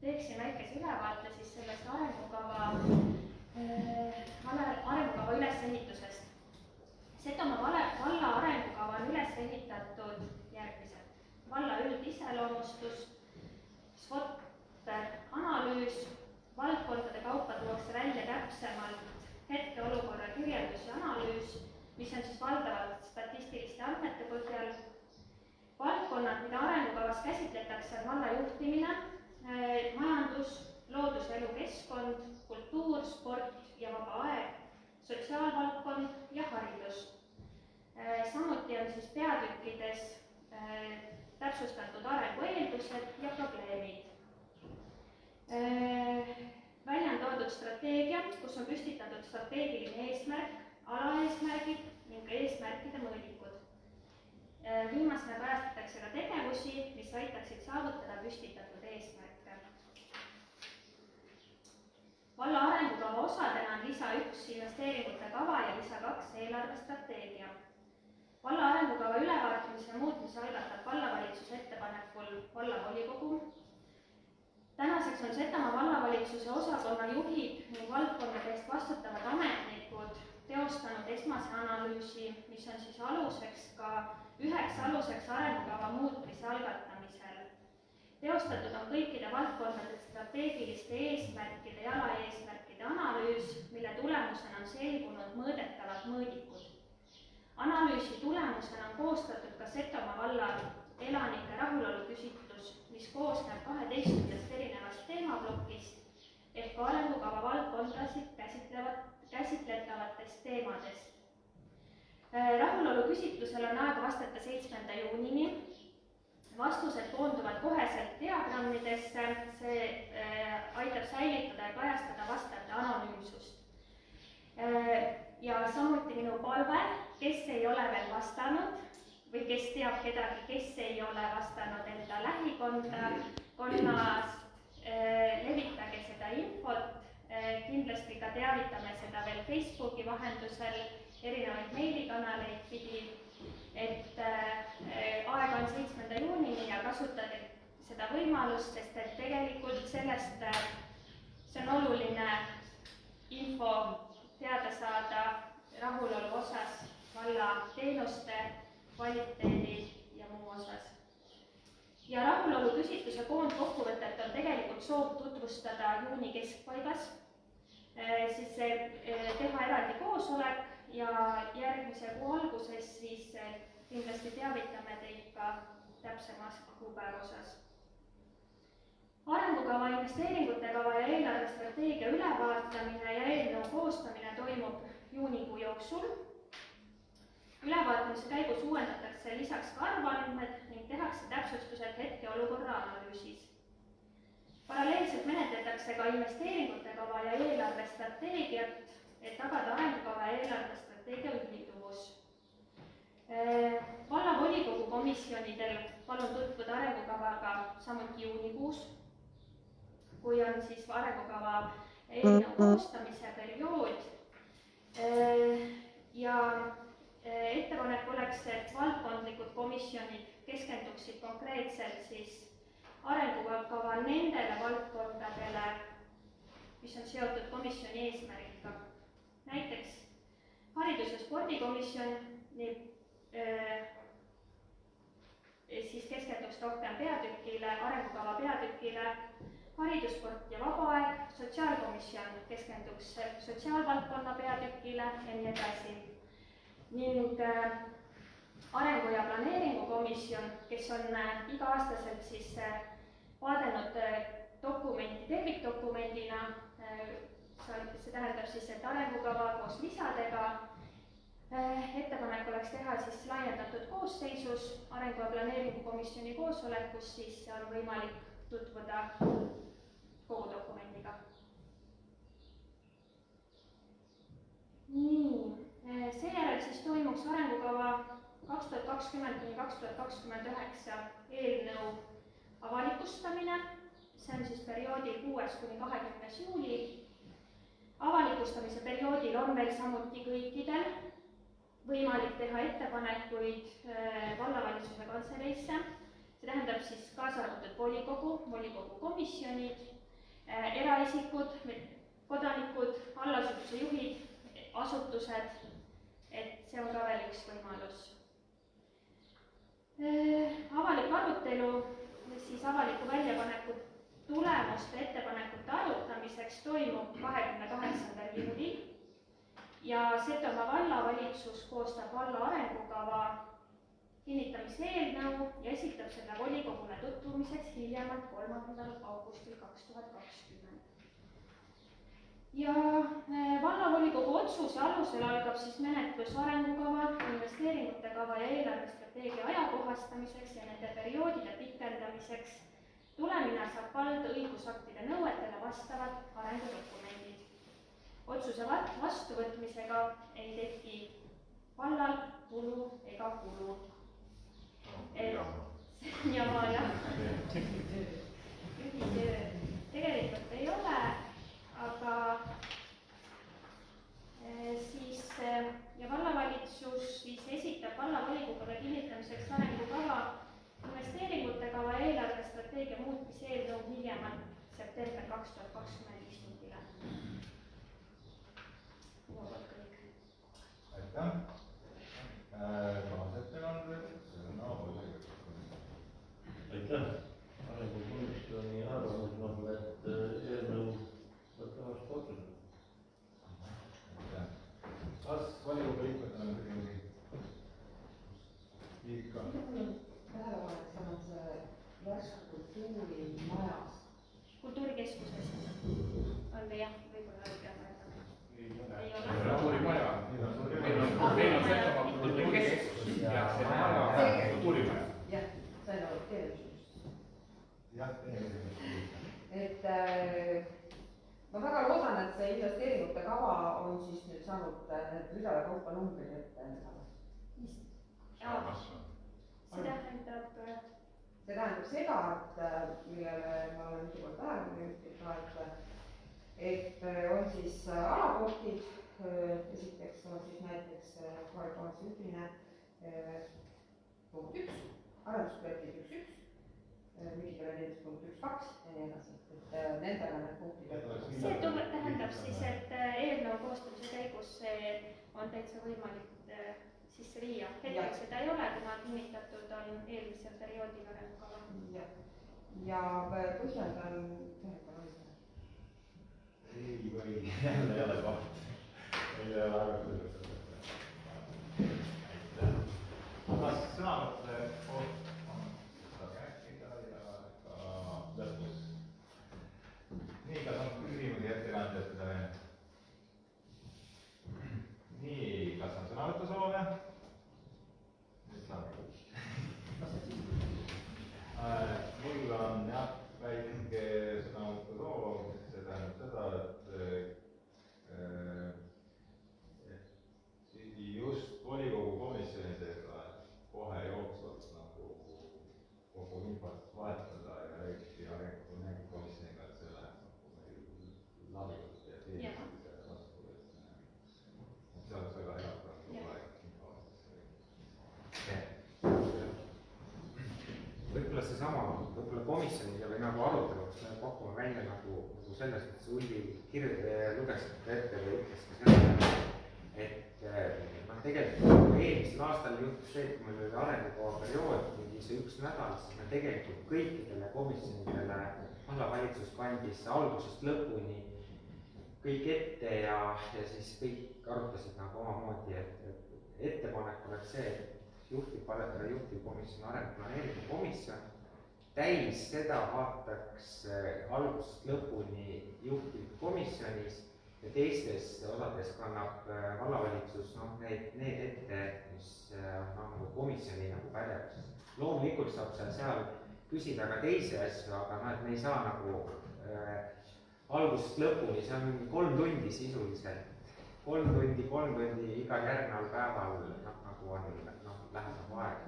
teeksin väikese ülevaate siis sellest arengukava ülesehitusest. Setomaa valla arengukava on üles ehitatud järgmiselt. Valla üldiseloomustus, SWOT-analüüs, valdkondade kaupa tuuakse välja täpsemalt hetkeolukorra kirjeldus ja analüüs, mis on siis valdavalt statistiliste andmete põhjal. Valdkonnad, mida arengukavas käsitletakse, on valla juhtimine, majandus, loodus- ja elukeskkond, kultuur, sport ja vaba aeg, sotsiaalvaldkond ja haridus. Samuti on siis peatükkides täpsustatud arengu eeldused ja probleemid. Välja on toodud strateegia, kus on püstitatud strateegiline eesmärk, alaeesmärgid ning eesmärkide mõõdikud. Viimasena kajastatakse ka tegevusi, mis aitaksid saavutada püstitatud eesmärke. Valla arengukava osadena on lisa 1 investeeringute kava ja lisa 2 eelarvestrateegia. Valla arengukava ülevaatamise ja muutmise algatab vallavalitsuse ettepanekul vallavolikogu. Tänaseks on Setomaa vallavalitsuse osakonna juhid ning valdkonnade eest vastutavad ametnikud teostanud esmase analüüsi, mis on siis üheks aluseks arengukava muutmise algatamisel. Teostatud on kõikide valdkondade strateegiliste eesmärkide ja alaeesmärkide analüüs, mille tulemusena on selgunud mõõdetavad mõõdikud. Analüüsi tulemusena on koostatud ka Setomaa valla elanike rahulolu küsitlus, mis koosneb 12 erinevast teemaplokist ehk arengukava valdkondasid käsitletavatest teemadest. Rahulolu küsitlusel on aega vastata 7. juunini. Vastused koonduvad koheselt diagrammidesse, see aitab säilitada ja kajastada vastajate anonüümsust. Ja samuti minu palve, kes ei ole veel vastanud või kes teab kedagi, kes ei ole vastanud enda lähikonnast, levitage seda infot, kindlasti ka teavitame seda veel Facebooki vahendusel, erinevaid meilikanaleid pidi, et aega on 7. juunini ja kasutage seda võimalust, sest et tegelikult sellest, see on oluline info teada saada rahulolu osas, valla teenuste, kvaliteedi ja muu osas. Ja rahulolu küsitluse koondkokkuvõtet on tegelikult soov tutvustada juuni keskpaigas, siis teha eraldi koosolek ja järgmise kuu alguses siis kindlasti teavitame teid ka täpsemas kuupäeva osas. Arengukava, investeeringute kava ja eelarvestrateegia ülevaatamine ja eelnõu koostamine toimub juunikuu jooksul. Ülevaatamise käigus uuendatakse lisaks ka arvandmed ning tehakse täpsustused hetkeolukorra analüüsis. Paralleelselt menetletakse ka investeeringute kava ja eelarvestrateegiat, et tagada arengukava ja eelarvestrateegia ühilduvus. Vallavolikogu komisjonidel palun tutvuda arengukavaga samuti juunikuus, kui on siis arengukava eelnõu koostamise periood. Ja ettepanek oleks, et valdkondlikud komisjonid keskenduksid konkreetselt siis arengukava nendele valdkondadele, mis on seotud komisjoni eesmärgiga. Näiteks haridus- ja spordikomisjon siis keskenduks rohkem peatükile, arengukava peatükile, haridussport ja vaba aeg, sotsiaalkomisjon keskenduks sotsiaalvaldkonna peatükile ja nii edasi. Ning arengu- ja planeeringukomisjon, kes on iga-aastaselt siis vaadelnud dokumenti tervikdokumendina, see tähendab siis, et arengukava koos lisadega, ettepanek oleks teha siis laiendatud koosseisus, arengu- ja planeeringukomisjoni koosolekus, siis on võimalik tutvuda kogu dokumendiga. Nii, seejärel siis toimuks arengukava 2020–2029 eelnõu avalikustamine, see on siis perioodil 6.–20. juuli. Avalikustamise perioodil on veel samuti kõikidel võimalik teha ettepanekuid vallavalitsuse kantseleisse, see tähendab siis kaasa arvatud volikogu komisjonid, eraisikud, kodanikud, allasutuse juhid, asutused, et see on ka veel üks võimalus. Avalik arutelu siis avaliku väljapaneku tulemuste ettepanekute arutamiseks toimub 28. juulil ja Setomaa vallavalitsus koostab valla arengukava kinnitamise eelnõu ja esitab selle volikogule tutvumiseks hiljemalt 3. augustil 2020. Ja vallavolikogu otsuse alusel algab siis menetlus arengukava, investeeringute kava ja eelarvestrateegia ajakohastamiseks ja nende perioodide pikendamiseks. Tulemina saab vald õigusaktide nõuetele vastavad arengudokumendid. Otsuse vastuvõtmisega ei teki vallal tulu ega kulu. Jama, jah. Tegelikult ei ole, aga siis ja vallavalitsus siis esitab vallavolikogude kinnitamiseks arengukava, investeeringute kava eelarvestrateegia muutmise eelnõu hiljemalt september 2020 istungile. Aitäh. Kaasettekanded, sõna oli. Aitäh. Arengukomisjoni arvamus on, et eelnõu võtta vastu otsused. Kas volikogu liikmetel on küsimusi? Ikka. Tähelepanek, see on see järsku kultuurimajas. Kultuurikeskuses on või jah, võib-olla ei pea mõeldama. Ei ole. Kultuurimaja. Meil on Setomaa kultuurikeskus ja see maja on kultuurimaja. Jah, see on olnud keeleküsimus. Jah, et ma väga loodan, et see investeeringute kava on siis nüüd saanud need ridade kaupa numbrid ette endale. See tähendab seda, et millele ma olen mitu kord tähelepanu juhtinud ka, et on siis alapunktid, esiteks on siis näiteks kohaliku omavalitsuse juhtimine punkt 1, arendusprojektid 1.1, müügipeale punkt 1.2 ja nii edasi, et nendele need punktid. See tähendab siis, et eelnõu koostamise käigus on täitsa võimalik sisse viia. Hetkel seda ei ole, kuna kinnitatud on eelmisel perioodil arengukava. Ja põhjendan, ei või, jälle ei ole koht. Ei ole arvatud. Kas sõnavõtte koht on seda rääkida ja ka lõpus? Nii, kas on küsimusi ettekandjatele? Nii, kas on sõnavõtusoove? Nüüd saab. Mul on jah väike sõnavõtusoov, see tähendab seda, et just volikogu komisjonidega kohe jooksvalt nagu kogu infot vahetada ja eriti arengukomisjoniga, et see läheb nagu meil labivalt ja tehnilise vastu, et see oleks väga hea praegu aeg info. Võib-olla seesama, võib-olla komisjonid või nagu aruteluks me pakume välja nagu sellest, et see Ulli luges ette või ütles ka selle, et tegelikult eelmisel aastal juhtus see, et kui meil oli arengukava periood, mingi see 1 nädal, siis me tegelikult kõikidele komisjonidele vallavalitsus kandis algusest lõpuni kõik ette ja siis kõik arutasid nagu omamoodi, et ettepanek oleks see, et juhtivkomisjon, arenguplaneeringu komisjon täis seda vaataks algusest lõpuni juhtivkomisjonis ja teistes osades kannab vallavalitsus need ette, mis nagu komisjoni nagu pädevuses. Loomulikult saab seal küsida ka teisi asju, aga et me ei saa nagu algusest lõpuni, see on 3 tundi sisuliselt. 3 tundi igal järgneval päeval nagu paraku on läheb nagu aeg.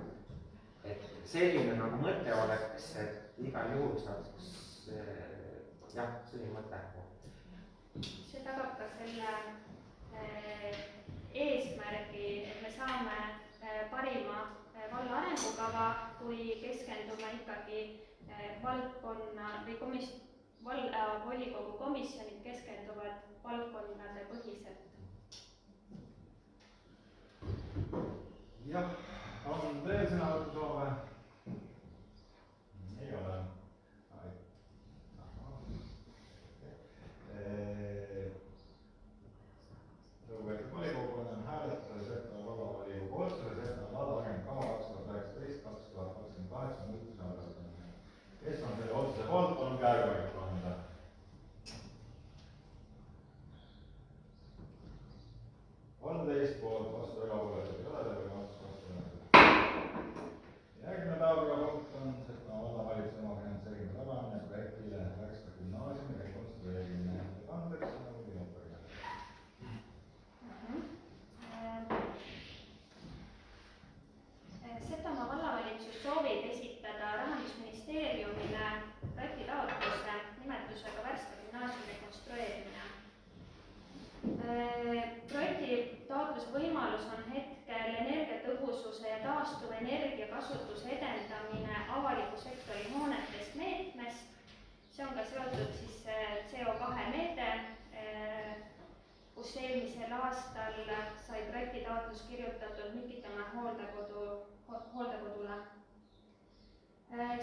Et selline nagu mõte oleks, et igal juhul saaks selline mõte. see tagab ka selle eesmärgi, et me saame parima valla arengukava, kui keskendume ikkagi valdkonna või volikogu komisjonid keskenduvad valdkondade põhiselt. jah, on veel sõnavõtusoove? Ei ole. Lugupeetud volikogu, panen hääletusele Setomaa vallavolikogu otsuse Setomaa valla arengukava 2019–2028 muutuse algatamine. Kes on selle otsuse poolt, on käega paika anda. On teist poolt, vastu erapooletud ei ole, läbi vastu võetud. Järgmine päevakorrapunkt on Setomaa vallavalitsuse omafinantseeringu tagamine projektile Värska gümnaasiumi rekonstrueerimine. Andeks on nagu Jõuperga. Setomaa vallavalitsus soovib esitada Rahandusministeeriumile projektitaotluse nimetusega Värska gümnaasiumi rekonstrueerimine. Projekti taotluse võimalus on hetkel energiatõhususe ja taastuvenergia kasutuse edendamine avaliku sektori hoonetest meetmest. See on ka seotud siis CO2 meede, kus eelmisel aastal sai projektitaotlus kirjutatud Mikitamäe hooldekodule.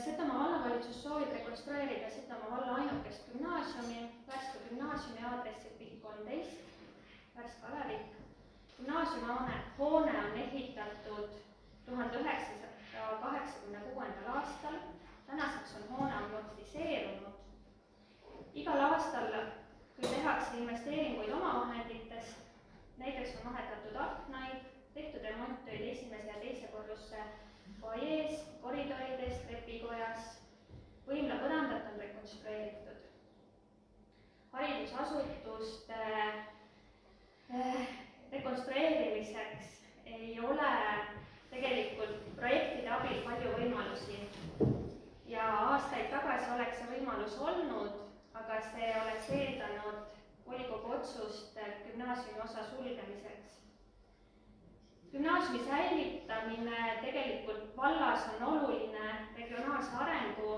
Setomaa vallavalitsus soovib rekonstrueerida Setomaa valla ainukest gümnaasiumi, Värska gümnaasiumi aadressil Pikk 13, Värska alevik. Gümnaasiumihoone on ehitatud 1986. aastal. Tänaseks on hoone amortiseerunud. Igal aastal, kui tehakse investeeringuid omavahenditest, näiteks on vahetatud aknaid, tehtud remonttöid esimese ja teise korrusse foajees, koridorides, trepikojas, võimla põrandat on rekonstrueeritud. Haridusasutuste rekonstrueerimiseks ei ole tegelikult projektide abil palju võimalusi ja aastaid tagasi oleks see võimalus olnud, aga see oleks eeldanud volikogu otsust gümnaasiumi osa sulgemiseks. Gümnaasiumi säilitamine tegelikult vallas on oluline regionaalse arengu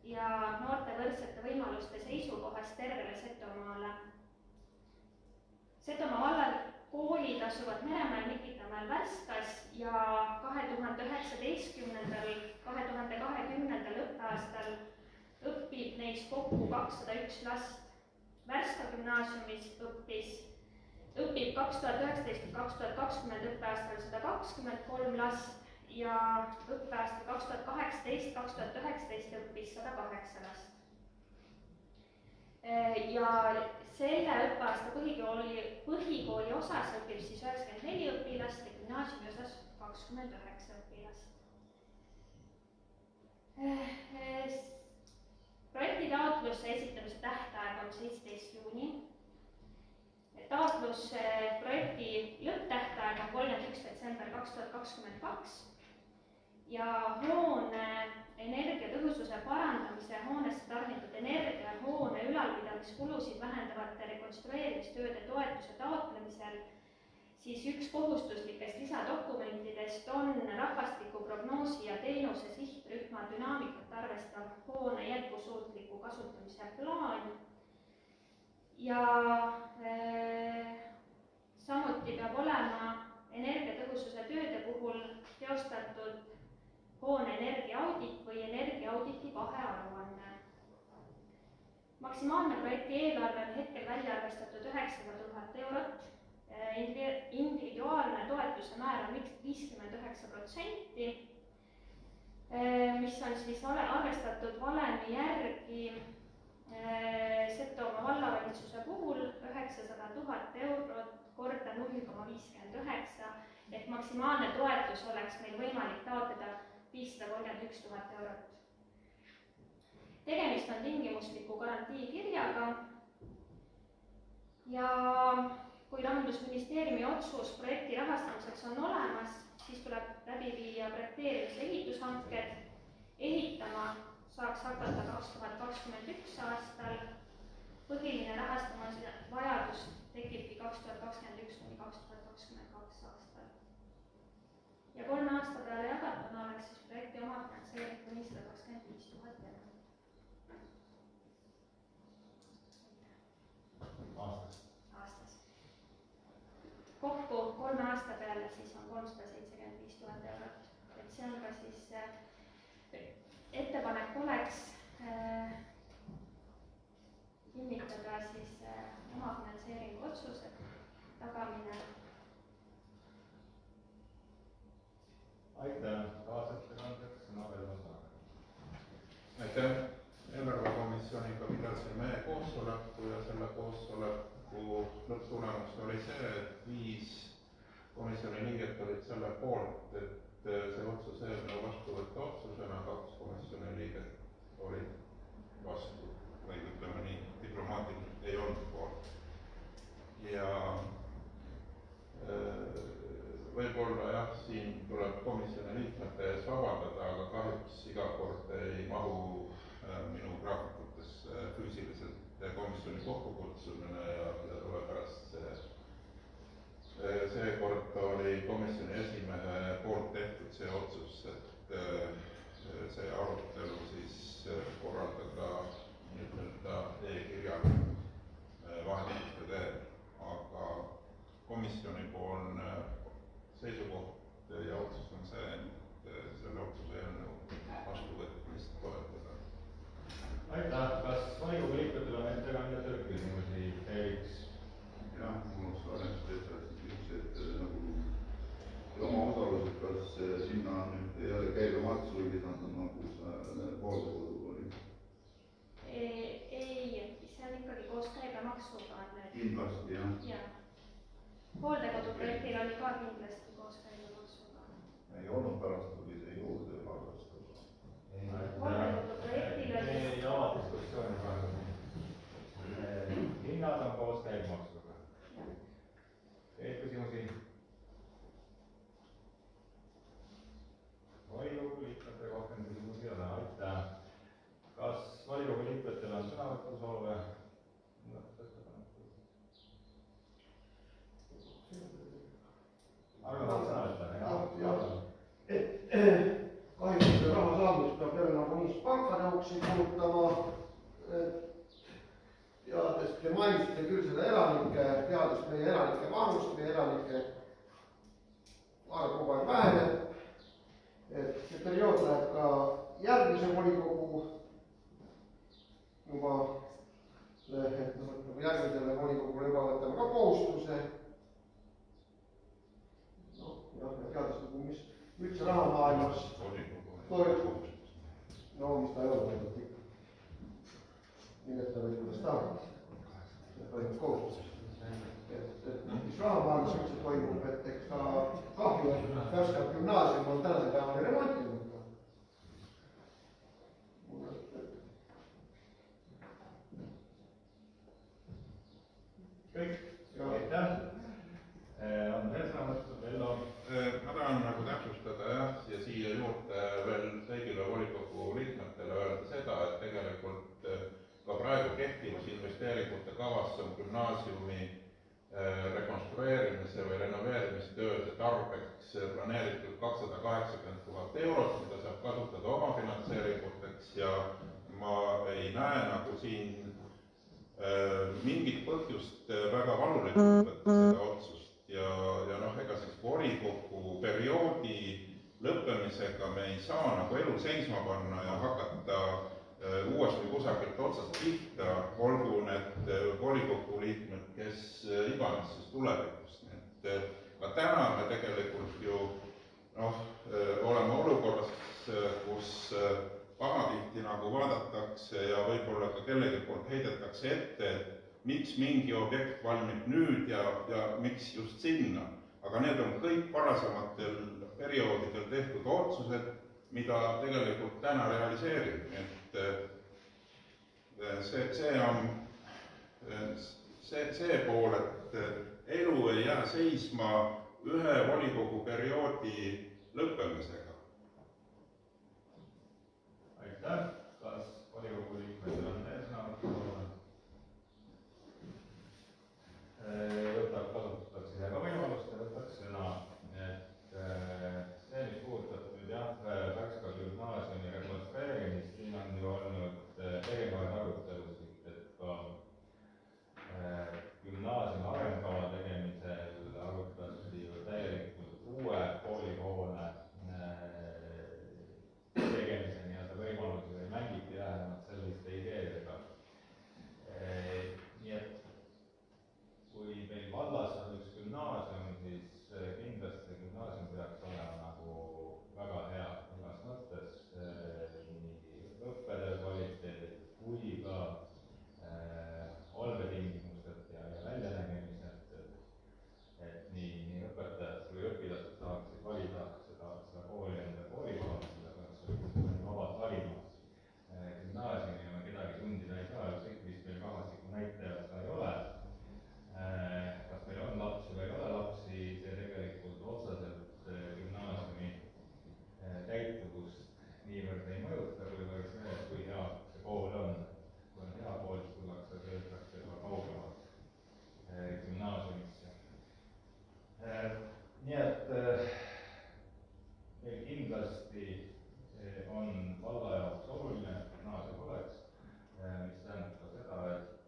ja noorte võrdsete võimaluste seisukohast tervele Setomaale. Setomaa vallal koolid asuvad Meremäel, Mikitamäel, Värskas ja 2019–2020 õppeaastal õpib neis kokku 201 last. Värska gümnaasiumis õpib 2019–2020 õppeaastal 123 last ja õppeaastal 2018–2019 õppis 108 last. Ja selle õppeaasta põhikooli osas õpib siis 94 õpilast ja gümnaasiumi osas 29 õpilast. Projektitaotluse esitamise tähtaeg on 17 juuni. Taotlusprojekti lõpptähtaeg on 31. detsember 2022 ja hoone energiatõhususe parandamise, hoonesse tarnitud energia, hoone ülalpidamiskulusid vähendavate rekonstrueerimistööde toetuse taotlemisel, siis üks kohustuslikest lisadokumentidest on rahvastikuprognoosi ja teenuse sihtrühma dünaamikat arvestav hoone jätkusuutliku kasutamise plaan. Ja samuti peab olema energiatõhususe tööde puhul teostatud hoone energiaaudit või energiaauditi vahearuanne. Maksimaalne projekti eelarve on hetkel välja arvestatud 900 000 eurot. Individuaalne toetuse määr on 59%, mis on siis arvestatud valemi järgi Setomaa vallavalitsuse puhul 900 000 eurot korda 0,59 ehk maksimaalne toetus oleks meil võimalik taotleda 531 000 eurot. Tegemist on tingimusliku garantiikirjaga ja kui Rahandusministeeriumi otsus projekti rahastamiseks on olemas, siis tuleb läbi viia projekteerimis- ja ehitushanked. Ehitama saaks hakata 2021 aastal. Põhiline rahastamise vajadus tekibki 2021–2022 aastal. Ja 3 aasta peale jagatuna oleks siis projekti omafinantseering kuni 125 000 €. Aastas. Kokku 3 aasta peale siis on 375 000 €. Et see on ka siis ettepanek oleks kinnitada siis omafinantseeringu otsuse tagamine. Aitäh, kaasettekandjaks sõna veel on saanud. Aitäh, eelarvekomisjoniga pidasime koosoleku ja selle koosoleku lõpptulemus oli see, et 5 komisjoni liiget olid selle poolt, et see otsuse eelnõu vastu võtta otsusena, 2 komisjoni liiget olid vastu või ütleme nii, diplomaatiliselt ei olnud poolt. Ja võib-olla jah, siin tuleb komisjoni liikmete ees vabandada, aga kahjuks iga kord ei mahu minu graafikutesse füüsiliselt komisjoni kokkukutsumine ja sellepärast seekord oli komisjoni esimehe poolt tehtud see otsus, et see arutelu siis korraldada nii-öelda e-kirjal vahenduste teel, aga komisjoni poolne seisukoht ja otsus on see, et selle otsuse eelnõu vastuvõtmist toetada. Aitäh, kas volikogu liikmetel on ettekandjatele küsimusi? Eeliks. Jah, mul oleks arendusspetsialistid küsimused nagu omaosalused, kas sinna nüüd ei ole käibemaksu lisanud nagu see hooldekodu oli? Ei, see on ikkagi koos käibemaksuga. Kindlasti, jah. Jah. Hooldekodu projektil oli ka kindlasti koos käibemaksuga. Ei olnud, pärast tuli see juurde arvestus. Hooldekodu projektil oli... Ei ava diskussiooni praegu. Hinnad on koos käibemaksuga. Küsimusi? Volikogu liikmete rohkem küsimusi ei ole. Aitäh. Kas volikogu liikmetel on sõnavõtusoove? Kahjuks raha saamist peab jälle nagunii pankade uksi kulutama. Teades, te mainisite küll seda elanike, teades meie elanike vanust, meie elanike arv kogu aeg väheneb. Et see periood läheb ka järgmise volikogu juba, et järgmisele volikogule juba võtame ka kohustuse. Teades, mis üldse rahamaailmas toimub, no mis ta ei ole võinud ikka. Nimetame, kuidas tahab, see toimub kohustus. Mis rahamaailmas üldse toimub, et eks ka kahju, et Värska gümnaasium on tänase päevani remontinud. Kõik, aitäh. On veel sõnavõttu, Vello? Ma tahan nagu täpsustada jah, ja siia juurde veel kõigile volikogu liikmetele öelda seda, et tegelikult ka praegu kehtivas investeeringute kavas on gümnaasiumi rekonstrueerimise või renoveerimistööde tarbeks planeeritud 280 000 €, mida saab kasutada omafinantseeringuteks ja ma ei näe nagu siin mingit põhjust väga valulikult võtta seda otsust ja noh, ega siis volikogu perioodi lõppemisega me ei saa nagu elu seisma panna ja hakata uuesti kusagilt otsast pihta, olgu need volikogu liikmed, kes iganes siis tulevikus. Ka täna me tegelikult ju oleme olukorras, kus pahatihti nagu vaadatakse ja võib-olla ka kellegi poolt heidetakse ette, et miks mingi objekt valmib nüüd ja miks just sinna. Aga need on kõik varasematel perioodidel tehtud otsused, mida tegelikult täna realiseerib. See on see pool, et elu ei jää seisma ühe volikogu perioodi lõppemisega. aitäh, kas volikogu liikmetel on eesmärk? Kasutaks ise ka võimalust ja võtaks sõna, et see, mis puudutab nüüd jah, Värska gümnaasiumi rekonstrueerimist, siin on ju olnud erinevaid arutelusid, et ka gümnaasiumi arengukava tegemisel arutati ju täielikult uue koolihoone tegemise nii-öelda võimalusi või mängiti vähemalt selliste ideedega. Nii et kui meil vallas on üks gümnaasium, siis kindlasti gümnaasium peaks olema nagu väga hea igas mõttes, nii õppetöö kvaliteedid kui ka olmetingimustelt ja väljanägemised, et nii õpetajad kui õpilased saaksid valida seda kooli enda koolikohal, sellepärast et see on vabalt valima. Gümnaasiumi me kedagi sundida ei saa, ükskõik mis meil rahvastiku näitajad ka ei ole. Kas meil on lapsi või ei ole lapsi, see tegelikult otseselt gümnaasiumi täituvust niivõrd ei mõjuta, kuivõrd see, et kui hea see kool on. Kui on hea kool, siis tullakse töötakse juba kaugemalt gümnaasiumisse. Nii et meil kindlasti on valla jaoks oluline, et gümnaasium oleks, mis tähendab ka seda, et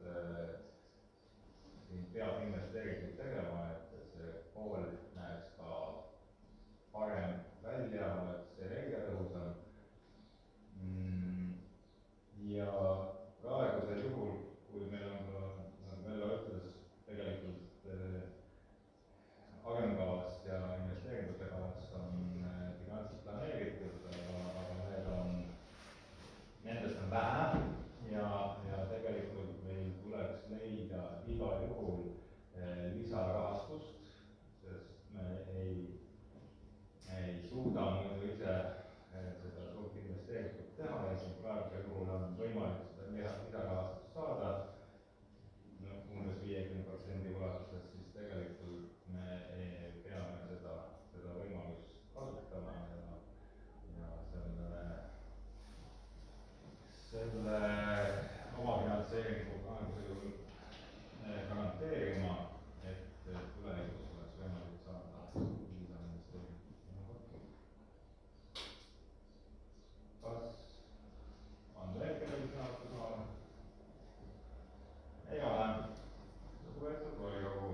siin peab investeeringuid tegema, et see kool näeks ka parem välja, oleks energiatõhusam. Ja praegusel juhul, kui meil on ka, nagu Vello ütles, tegelikult arengukavas ja investeeringute kavas on finantsid planeeritud, aga need on, nendest on vähe ja tegelikult meil tuleks leida igal juhul lisarahastust, sest me ei suuda muidu ise seda suurt investeeringut teha ja siin praegusel juhul on võimalik seda lisarahastust saada umbes 50% ulatuses, siis tegelikult me peame seda võimalust kasutama ja selle omafinantseeringu praegusel juhul garanteerima, et tulevikus oleks võimalik saada lisainvesteeringut. Kas on veel kellegi sõnavõttu saada? Ei ole. Lugupeetud volikogu,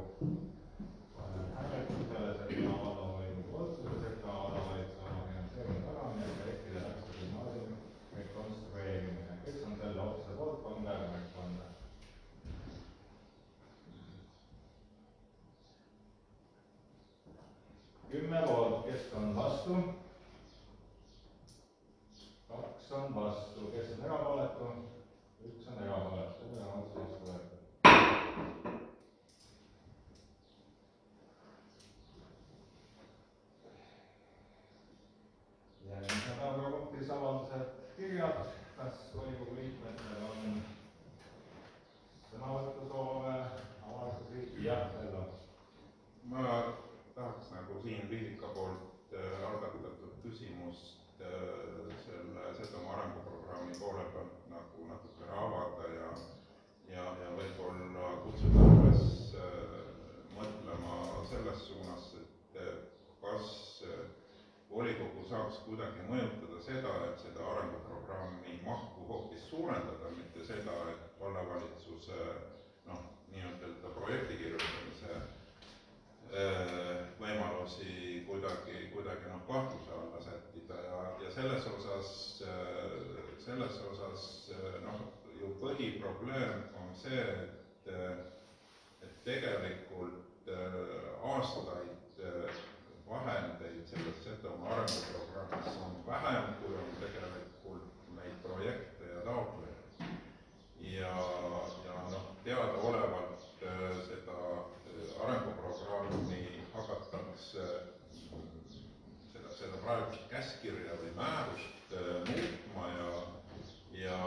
panen hääletusele seda vallavolikogu otsuse, seda vallavalitsuse omafinantseeringu tagamine ja projektide Värska gümnaasiumi rekonstrueerimine. Kes on selle otsuse poolt, palun käemärk panna. 10 poolt, kes on vastu? 2 on vastu, kes on erapooletu? 1 on erapooletu ja otsus vastu võetud. Järgmise päevakorrapunktis avaldused kirjad. Kas volikogu liikmetel on sõnavõtusoove, avaldusi? Jah, Vello. Ma tahaks nagu siin Liivika poolt algatatud küsimust selle Setomaa arenguprogrammi poole pealt nagu natukene avada ja võib-olla kutsuda üles mõtlema selles suunas, et kas volikogu saaks kuidagi mõjutada seda, et seda arenguprogrammi mahtu hoopis suurendada, mitte seda, et vallavalitsuse nii-öelda projekti kirjutamise võimalusi kuidagi kahtluse alla sättida ja selles osas ju põhiprobleem on see, et tegelikult aastaid vahendeid selles Setomaa arenguprogrammis on vähem, kui on tegelikult neid projekte ja taotlejaid. Ja teadaolevalt seda arenguprogrammi hakatakse seda praegust käskkirja või määrust muutma ja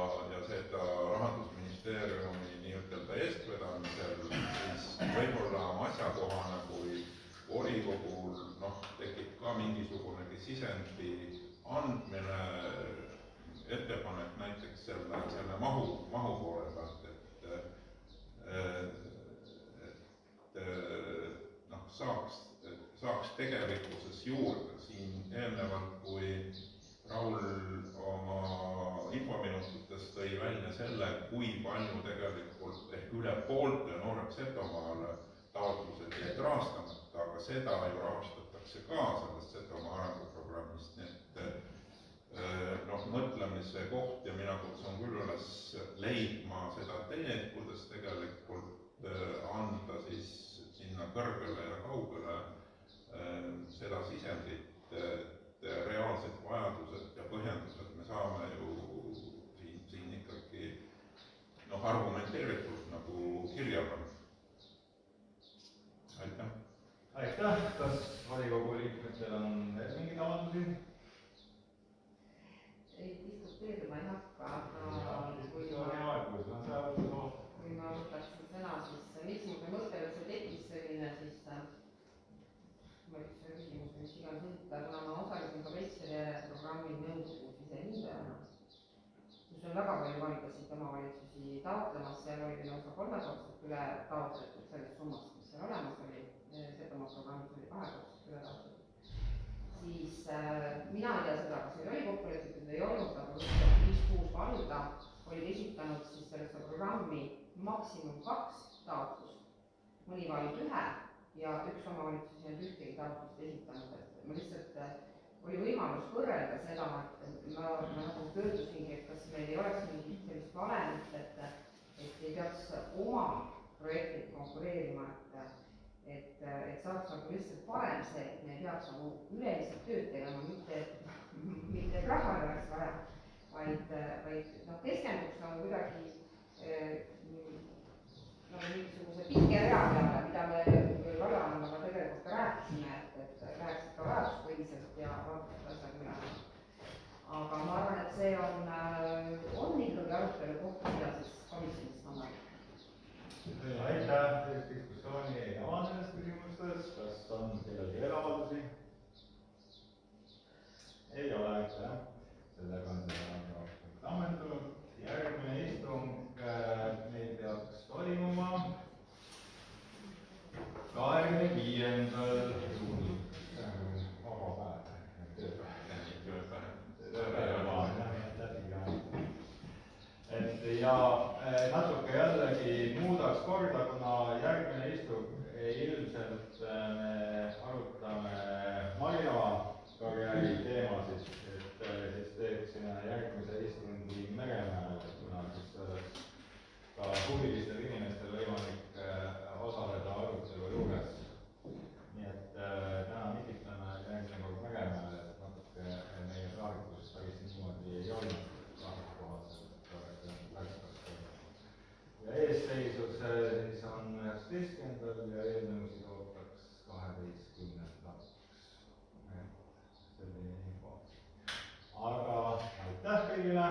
seda Rahandusministeeriumi nii-ütelda eestvedamisel siis võib-olla on asjakohane, kui volikogul sisendi andmine, ettepanek näiteks selle mahu poole pealt, et noh, saaks tegelikkuses juurde. Siin eelnevalt, kui Raul oma infominutites tõi välja selle, kui palju tegelikult ehk üle poolte Noored Setomaale taotlused jäid rahastamata, aga seda ju rahastatakse ka sellest Setomaa arenguprogrammist, nii et noh, mõtlemise koht ja mina kutsun küll üles leidma seda teed, kuidas tegelikult anda siis sinna kõrgele ja kaugele seda sisendit, et reaalsed vajadused ja põhjendused me saame ju siin ikkagi noh, argumenteeritult nagu kirja panna. Aitäh! Aitäh! Kas volikogu liikmetel on veel mingeid avaldusi? Ei, diskuteerima ei hakka, aga kui ma võtaksin sõna, siis miks mul see mõte üldse tekkis selline, siis ma üks küsimus, mis iganes esitada, kuna ma osalesin ka Vetsjärve programmi nõukogus ise hindajana, kus on väga palju validasid omavalitsusi taotlemas, seal oli lausa 3-kordsed üle taotletud sellest summast, mis seal olemas oli, Setomaa programmis oli 2-kordsed üle taotletud. Siis mina ei tea seda, kas neil oli kokku lepitud või ei olnud, aga 5-6 valda olid esitanud siis sellesse programmi maksimum 2 taotlust. Mõni vald 1 ja üks omavalitsus ei olnud ühtegi taotlust esitanud, et ma lihtsalt oli võimalus võrrelda seda, et ma nagu pöördusingi, et kas meil ei oleks mingit sellist valemit, et ei peaks oma projektid konkureerima, et saaks nagu lihtsalt parem see, et me ei peaks nagu üleliselt tööd tegema, mitte raha ei oleks vaja, vaid noh, keskenduks nagu kuidagi nagu mingisuguse pitke rea peale, mida me vallavanemaga tegelikult ka rääkisime, et rääkisid ka vajaduspõhiselt ja vaadatakse asjad üle. Aga ma arvan, et see on ikkagi arutelu koht, mida siis komisjonist on vaja. Aitäh, diskussiooni ei ava selles küsimustes, kas on kellelgi veel avaldusi? Ei ole, aitäh. Sellega on see ammendunud. Järgmine istung meil peaks toimuma 25. juunil. See on vaba päev. Ja natuke jällegi muudaks korda, kuna järgmine istung ilmselt me arutame Marja karjääri teemasid, et siis teeksime järgmise istungi Meremäel, kuna siis oleks ka huvilistel inimestel võimalik osaleda arutelu juures. Nii et täna mititame järgmine kord Meremäele, et natuke meie praegusest päris niimoodi ei olnud. Ja eesseisus siis on 19. ja eelnõusid ootaks 12. Selline info. Aga aitäh kõigile!